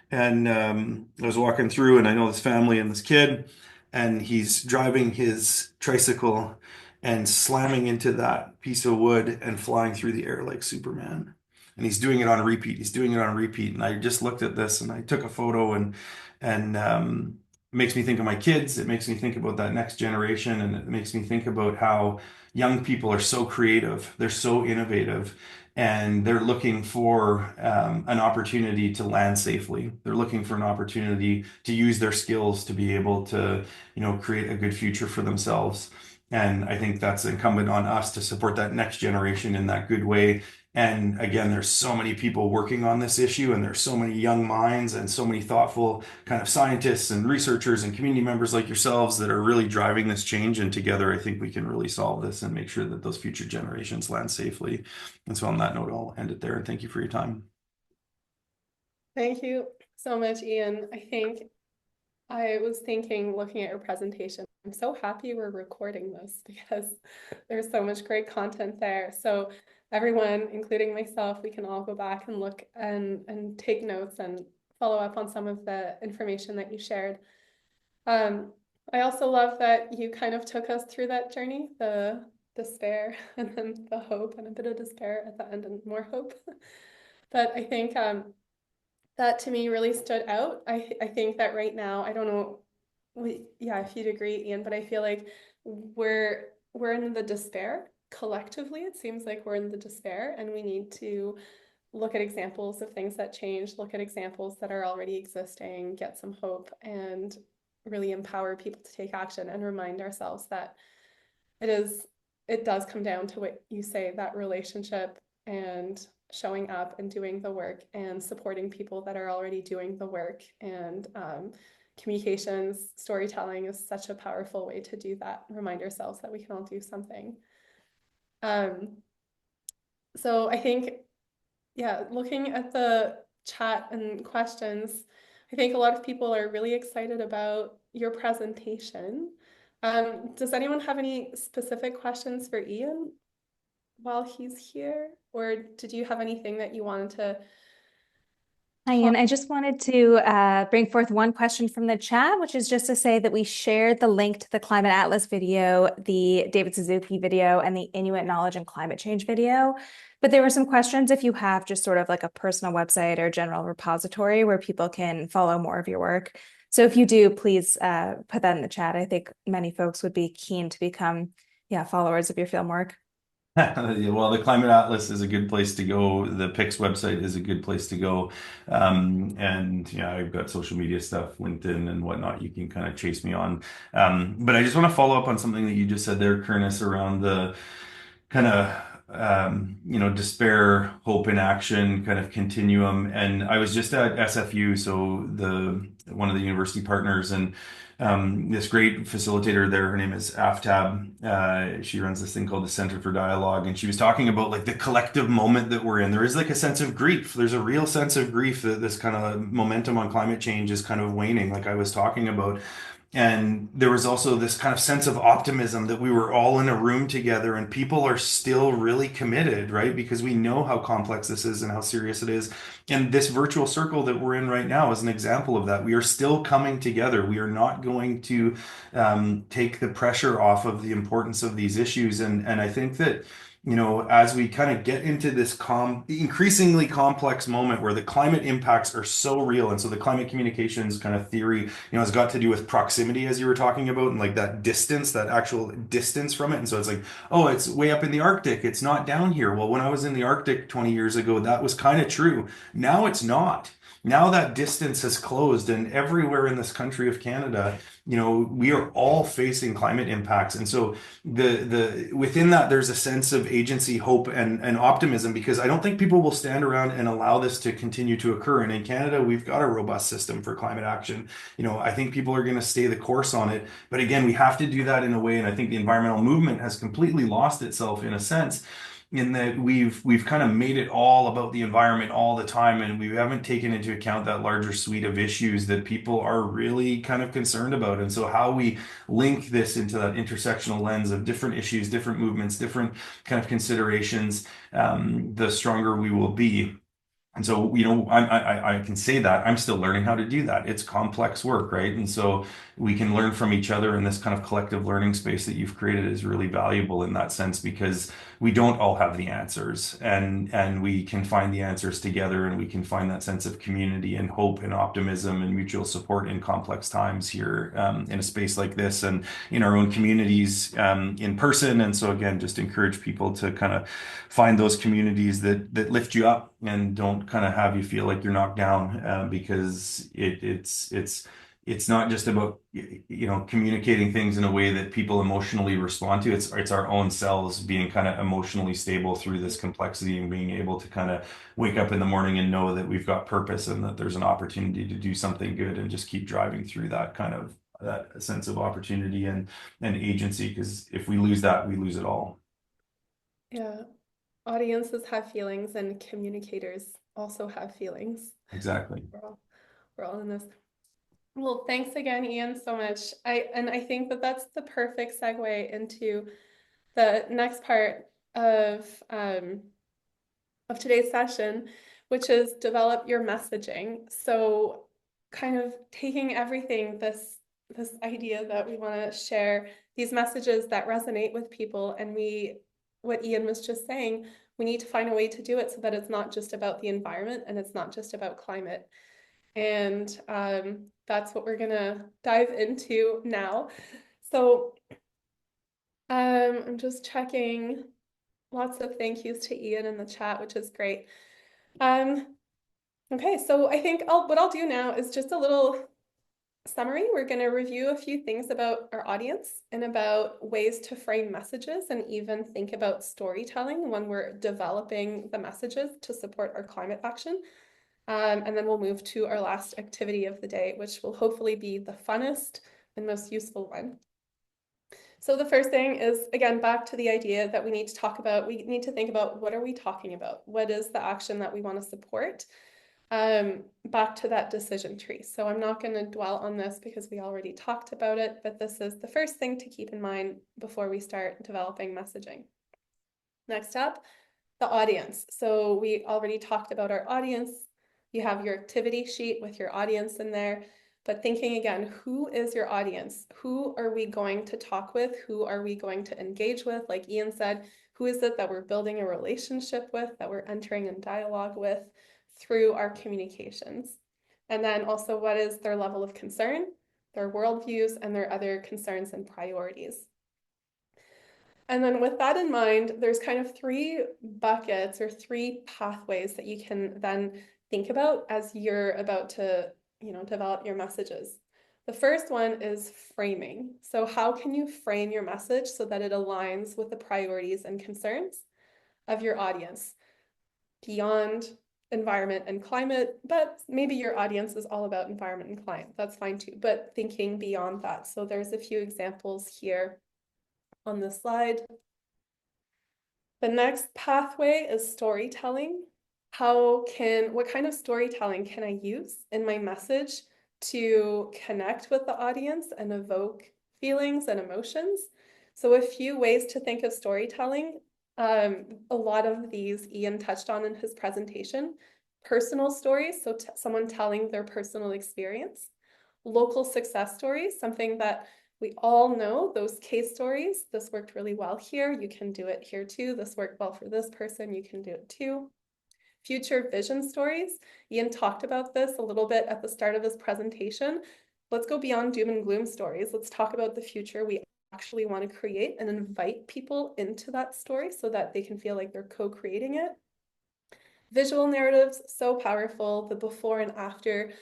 and I was walking through, and I know this family and this kid, and he's driving his tricycle and slamming into that piece of wood and flying through the air like Superman. And he's doing it on repeat. He's doing it on repeat. And I just looked at this and I took a photo, and it makes me think of my kids. It makes me think about that next generation, and it makes me think about how young people are so creative. They're so innovative, and they're looking for an opportunity to land safely. They're looking for an opportunity to use their skills to be able to, create a good future for themselves. And I think that's incumbent on us to support that next generation in that good way. And again, there's so many people working on this issue, and there's so many young minds and so many thoughtful kind of scientists and researchers and community members like yourselves that are really driving this change. And together, I think we can really solve this and make sure that those future generations land safely. And so on that note, I'll end it there, and thank you for your time. Thank you so much, Ian. I think I was thinking, looking at your presentation, I'm so happy we're recording this, because there's so much great content there. So everyone, including myself, we can all go back and look and take notes and follow up on some of the information that you shared. I also love that you kind of took us through that journey, the despair and then the hope, and a bit of despair at the end and more hope. But I think that to me really stood out. I think that right now, I don't know, if you'd agree, Ian, but I feel like we're in the despair collectively. It seems like we're in the despair, and we need to look at examples of things that change, look at examples that are already existing, get some hope, and really empower people to take action, and remind ourselves that it does come down to what you say, that relationship, and showing up and doing the work and supporting people that are already doing the work. And communications, storytelling is such a powerful way to do that. Remind ourselves that we can all do something. So I think, looking at the chat and questions, I think a lot of people are really excited about your presentation. Does anyone have any specific questions for Ian while he's here? Or did you have anything that you wanted to? Hi, Ian. I just wanted to bring forth one question from the chat, which is just to say that we shared the link to the Climate Atlas video, the David Suzuki video, and the Inuit Knowledge and Climate Change video. But there were some questions if you have just sort of like a personal website or general repository where people can follow more of your work. So if you do, please put that in the chat. I think many folks would be keen to become followers of your film work. Well, the Climate Atlas is a good place to go. The PICS website is a good place to go. And I've got social media stuff, LinkedIn and whatnot. You can kind of chase me on. But I just want to follow up on something that you just said there, Curtis, around the kind of despair, hope in action kind of continuum. And I was just at SFU, so one of the university partners, and this great facilitator there, her name is Aftab. She runs this thing called the Center for Dialogue, and she was talking about like the collective moment that we're in. There is like a sense of grief. There's a real sense of grief that this kind of momentum on climate change is kind of waning, like I was talking about. And there was also this kind of sense of optimism that we were all in a room together and people are still really committed, right? Because we know how complex this is and how serious it is. And this virtual circle that we're in right now is an example of that. We are still coming together. We are not going to take the pressure off of the importance of these issues. And I think that as we kind of get into this increasingly complex moment where the climate impacts are so real, and so the climate communications kind of theory, has got to do with proximity, as you were talking about, and like that distance, that actual distance from it. And so it's like, oh, it's way up in the Arctic, it's not down here. Well, when I was in the Arctic 20 years ago, that was kind of true. Now it's not. Now that distance has closed, and everywhere in this country of Canada, we are all facing climate impacts. And so the within that, there's a sense of agency, hope, and optimism, because I don't think people will stand around and allow this to continue to occur. And in Canada, we've got a robust system for climate action. I think people are going to stay the course on it. But again, we have to do that in a way, and I think the environmental movement has completely lost itself in a sense, in that we've kind of made it all about the environment all the time, and we haven't taken into account that larger suite of issues that people are really kind of concerned about. And so how we link this into that intersectional lens of different issues, different movements, different kind of considerations, the stronger we will be. And so, I can say that I'm still learning how to do that. It's complex work, right? And so we can learn from each other, and this kind of collective learning space that you've created is really valuable in that sense, because we don't all have the answers, and we can find the answers together, and we can find that sense of community and hope and optimism and mutual support in complex times here, in a space like this and in our own communities, in person. And so again, just encourage people to kind of find those communities that lift you up and don't kind of have you feel like you're knocked down, because it's not just about communicating things in a way that people emotionally respond to. It's our own selves being kind of emotionally stable through this complexity, and being able to kind of wake up in the morning and know that we've got purpose and that there's an opportunity to do something good, and just keep driving through that kind of that sense of opportunity and agency, because if we lose that, we lose it all. Yeah. Audiences have feelings, and communicators also have feelings. Exactly. We're all in this. Well, thanks again, Ian, so much. I think that that's the perfect segue into the next part of today's session, which is develop your messaging. So kind of taking everything, this idea that we want to share these messages that resonate with people, and what Ian was just saying, we need to find a way to do it so that it's not just about the environment and it's not just about climate. And that's what we're gonna dive into now. So I'm just checking lots of thank yous to Ian in the chat, which is great. Okay, so I think what I'll do now is just a little summary. We're going to review a few things about our audience and about ways to frame messages, and even think about storytelling when we're developing the messages to support our climate action. And then we'll move to our last activity of the day, which will hopefully be the funnest and most useful one. So the first thing is, again, back to the idea that we need to think about what are we talking about? What is the action that we want to support? Back to that decision tree. So I'm not going to dwell on this because we already talked about it, but this is the first thing to keep in mind before we start developing messaging. Next up, the audience. So we already talked about our audience. You have your activity sheet with your audience in there, but thinking again, who is your audience? Who are we going to talk with? Who are we going to engage with? Like Ian said, who is it that we're building a relationship with, that we're entering in dialogue with through our communications? And then also, what is their level of concern, their worldviews, and their other concerns and priorities? And then with that in mind, there's kind of three buckets or three pathways that you can then think about as you're about to, develop your messages. The first one is framing. So how can you frame your message so that it aligns with the priorities and concerns? of your audience beyond environment and climate, but maybe your audience is all about environment and climate. That's fine too, but thinking beyond that. So there's a few examples here on the slide. The next pathway is storytelling. What kind of storytelling can I use in my message to connect with the audience and evoke feelings and emotions? So a few ways to think of storytelling. A lot of these Ian touched on in his presentation. Personal stories, so someone telling their personal experience. Local success stories, something that we all know, those case stories. This worked really well here. You can do it here too. This worked well for this person. You can do it too. Future vision stories. Ian talked about this a little bit at the start of his presentation. Let's go beyond doom and gloom stories. Let's talk about the future we actually want to create and invite people into that story so that they can feel like they're co-creating it. Visual narratives, so powerful, the before and after.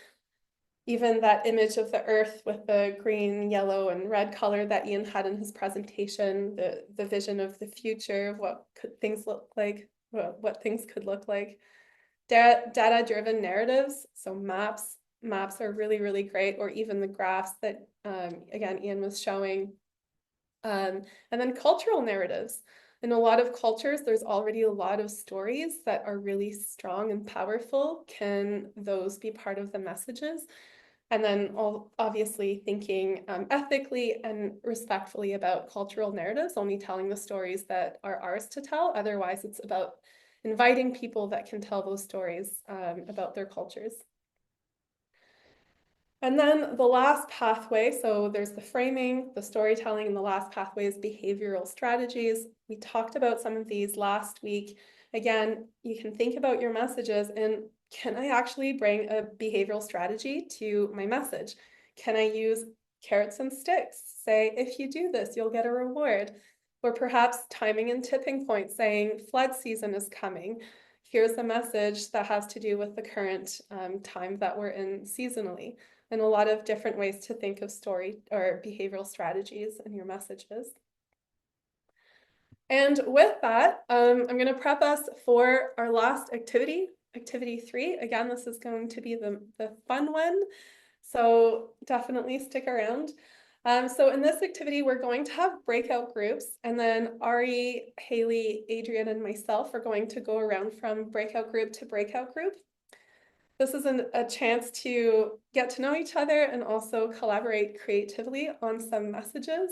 Even that image of the earth with the green, yellow, and red color that Ian had in his presentation, the vision of the future, of what could things look like, what things could look like. Data-driven narratives, so maps are really, really great, or even the graphs that, again, Ian was showing. And then cultural narratives. In a lot of cultures, there's already a lot of stories that are really strong and powerful. Can those be part of the messages? And then obviously thinking ethically and respectfully about cultural narratives, only telling the stories that are ours to tell. Otherwise, it's about inviting people that can tell those stories about their cultures. And then the last pathway, so there's the framing, the storytelling, and the last pathway is behavioral strategies. We talked about some of these last week. Again, you can think about your messages and can I actually bring a behavioral strategy to my message? Can I use carrots and sticks? Say, if you do this, you'll get a reward. Or perhaps timing and tipping points, saying flood season is coming. Here's a message that has to do with the current time that we're in seasonally. And a lot of different ways to think of story or behavioral strategies in your messages. And with that, I'm going to prep us for our last activity, activity 3. Again, this is going to be the fun one, so definitely stick around. So in this activity, we're going to have breakout groups, and then Ari, Haley, Adrian, and myself are going to go around from breakout group to breakout group. This is a chance to get to know each other and also collaborate creatively on some messages.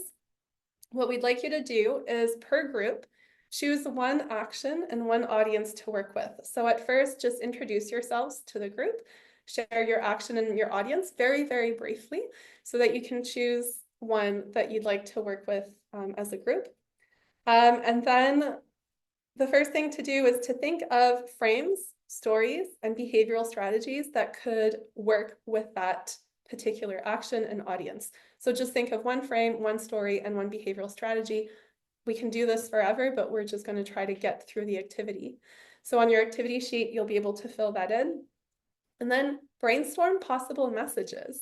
What we'd like you to do is, per group, choose one action and one audience to work with. So at first, just introduce yourselves to the group, share your action and your audience very, very briefly so that you can choose one that you'd like to work with as a group. And then the first thing to do is to think of frames, stories, and behavioral strategies that could work with that particular action and audience. So just think of one frame, one story, and one behavioral strategy. We can do this forever, but we're just going to try to get through the activity. So on your activity sheet, you'll be able to fill that in. And then brainstorm possible messages.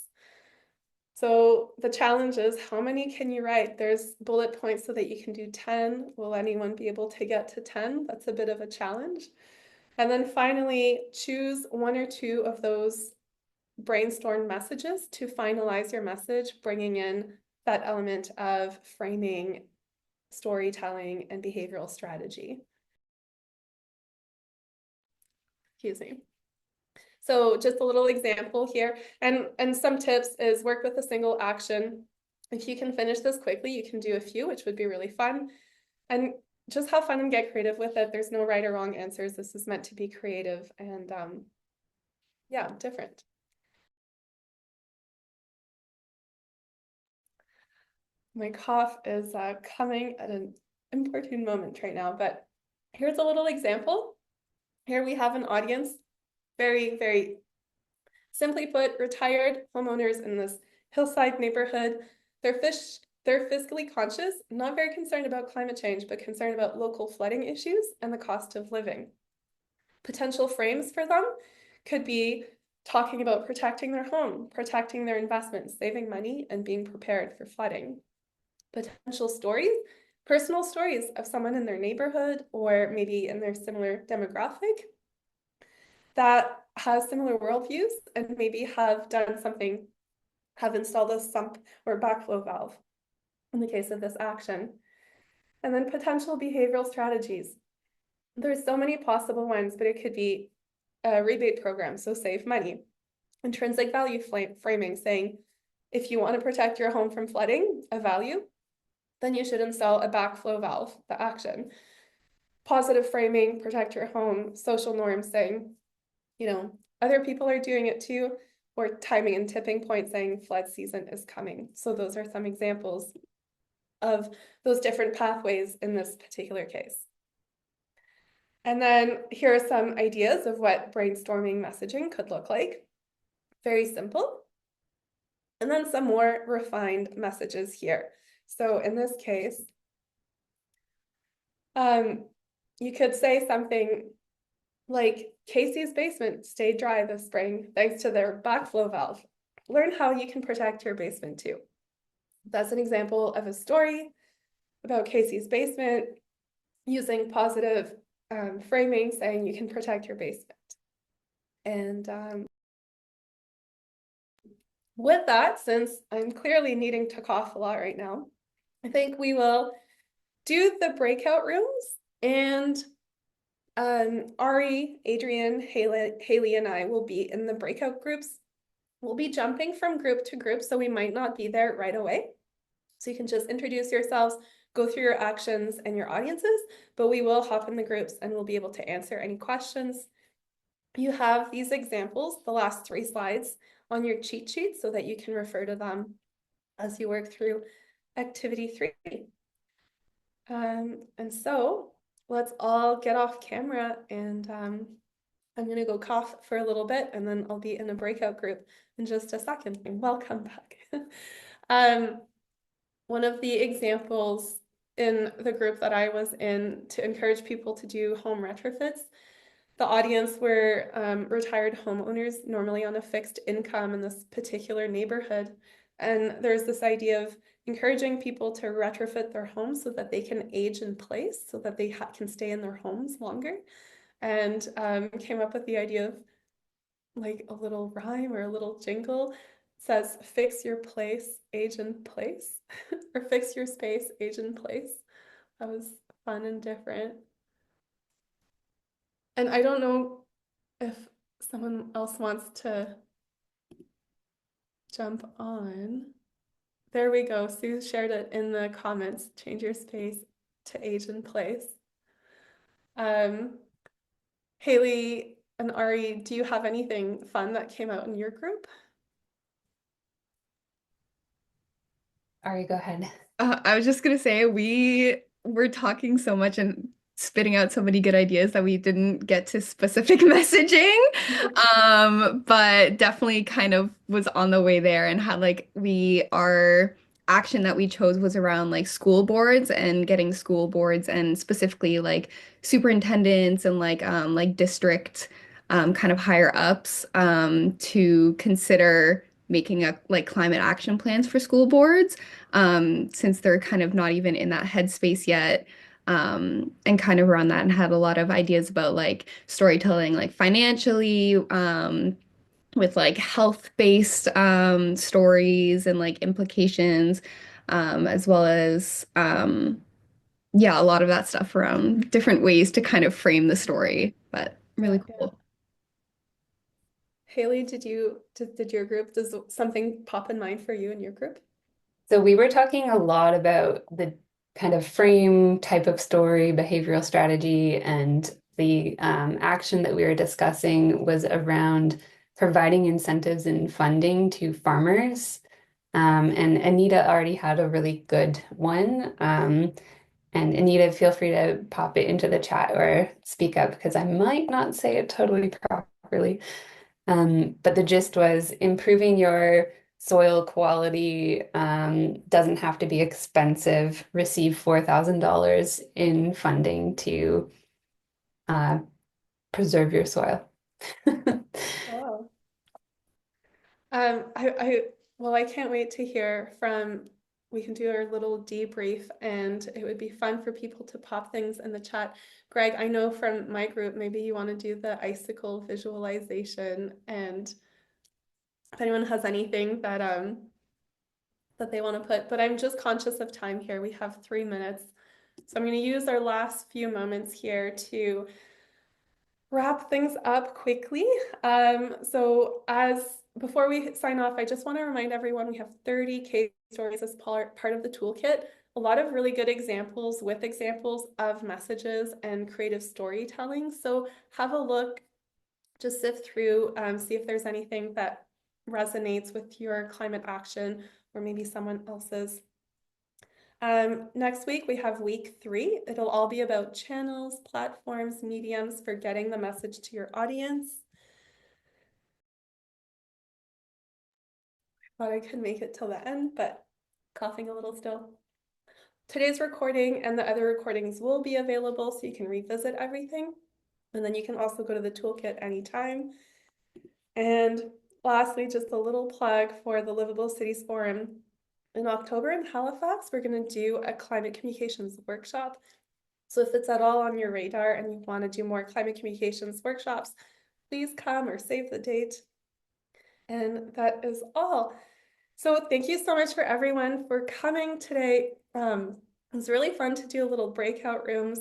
So the challenge is, how many can you write? There's bullet points so that you can do 10. Will anyone be able to get to 10? That's a bit of a challenge. And then finally, choose one or two of those brainstorm messages to finalize your message, bringing in that element of framing, storytelling, and behavioral strategy. Excuse me. So just a little example here, and some tips is work with a single action. If you can finish this quickly, you can do a few, which would be really fun. And just have fun and get creative with it. There's no right or wrong answers. This is meant to be creative and yeah, different. My cough is coming at an opportune moment right now, but here's a little example. Here we have an audience, very, very simply put, retired homeowners in this hillside neighborhood. They're fiscally conscious, not very concerned about climate change, but concerned about local flooding issues and the cost of living. Potential frames for them could be talking about protecting their home, protecting their investments, saving money, and being prepared for flooding. Potential stories, personal stories of someone in their neighborhood or maybe in their similar demographic that has similar worldviews and maybe have done something, have installed a sump or backflow valve in the case of this action. And then potential behavioral strategies. There's so many possible ones, but it could be a rebate program, so save money. Intrinsic value framing, saying, if you want to protect your home from flooding, a value, then you should install a backflow valve, the action. Positive framing, protect your home. Social norms, saying, other people are doing it too, or timing and tipping point, saying flood season is coming. So those are some examples of those different pathways in this particular case. And then here are some ideas of what brainstorming messaging could look like. Very simple. And then some more refined messages here. So in this case, you could say something like, Casey's basement stayed dry this spring thanks to their backflow valve. Learn how you can protect your basement too. That's an example of a story about Casey's basement using positive framing, saying you can protect your basement. And with that, since I'm clearly needing to cough a lot right now, I think we will do the breakout rooms, and Ari, Adrian, Haley, and I will be in the breakout groups. We'll be jumping from group to group, so we might not be there right away. So you can just introduce yourselves, go through your actions and your audiences, but we will hop in the groups and we'll be able to answer any questions. You have these examples, the last 3 slides, on your cheat sheet so that you can refer to them as you work through activity 3. And so let's all get off camera, and I'm gonna go cough for a little bit and then I'll be in a breakout group in just a second. Welcome back. One of the examples in the group that I was in to encourage people to do home retrofits, the audience were retired homeowners, normally on a fixed income in this particular neighborhood. And there's this idea of encouraging people to retrofit their homes so that they can age in place, so that they can stay in their homes longer. And came up with the idea of like a little rhyme or a little jingle. It says, fix your place, age in place, or fix your space, age in place. That was fun and different. And I don't know if someone else wants to jump on. There we go. Sue shared it in the comments. Change your space to age in place. Haley and Ari, do you have anything fun that came out in your group? Ari, go ahead. I was just gonna say, we were talking so much and spitting out so many good ideas that we didn't get to specific messaging, but definitely kind of was on the way there, and had our action that we chose was around like school boards and getting school boards and specifically like superintendents and like district kind of higher ups to consider making climate action plans for school boards, since they're kind of not even in that headspace yet, and kind of around that, and had a lot of ideas about like storytelling, like financially, with like health-based stories and like implications, as well as yeah, a lot of that stuff around different ways to kind of frame the story, but really cool. Haley, did your group, does something pop in mind for you in your group? So we were talking a lot about the kind of frame type of story, behavioral strategy, and the action that we were discussing was around providing incentives and funding to farmers. And Anita already had a really good one. And Anita, feel free to pop it into the chat or speak up because I might not say it totally properly. But the gist was improving your soil quality doesn't have to be expensive. Receive $4,000 in funding to preserve your soil. Oh. I can't wait to hear from we can do our little debrief, and it would be fun for people to pop things in the chat. Greg, I know from my group, maybe you want to do the icicle visualization, and if anyone has anything that that they want to put, but I'm just conscious of time here. We have 3 minutes. So I'm going to use our last few moments here to wrap things up quickly. So before we sign off, I just want to remind everyone we have 30 case stories as part of the toolkit. A lot of really good examples with examples of messages and creative storytelling. So have a look, just sift through, see if there's anything that resonates with your climate action or maybe someone else's. Next week, we have week 3. It'll all be about channels, platforms, mediums for getting the message to your audience. I thought I could make it till the end, but coughing a little still. Today's recording and the other recordings will be available so you can revisit everything. And then you can also go to the toolkit anytime. And lastly, just a little plug for the Livable Cities Forum. In October in Halifax, we're going to do a climate communications workshop. So if it's at all on your radar and you want to do more climate communications workshops, please come or save the date. And that is all. So thank you so much for everyone for coming today. It was really fun to do a little breakout rooms,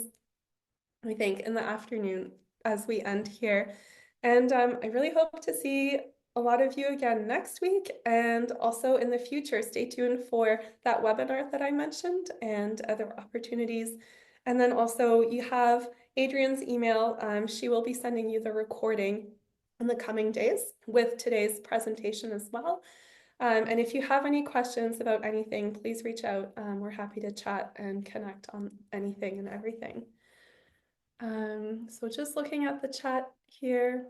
I think, in the afternoon as we end here. And I really hope to see a lot of you again next week, and also in the future. Stay tuned for that webinar that I mentioned and other opportunities. And then also you have Adrian's email. She will be sending you the recording in the coming days with today's presentation as well. And if you have any questions about anything, please reach out. We're happy to chat and connect on anything and everything. So just looking at the chat here,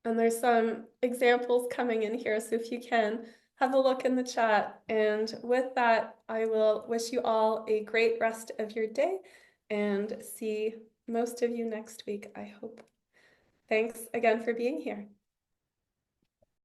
and there's some examples coming in here. So if you can have a look in the chat. And with that, I will wish you all a great rest of your day and see most of you next week, I hope. Thanks again for being here.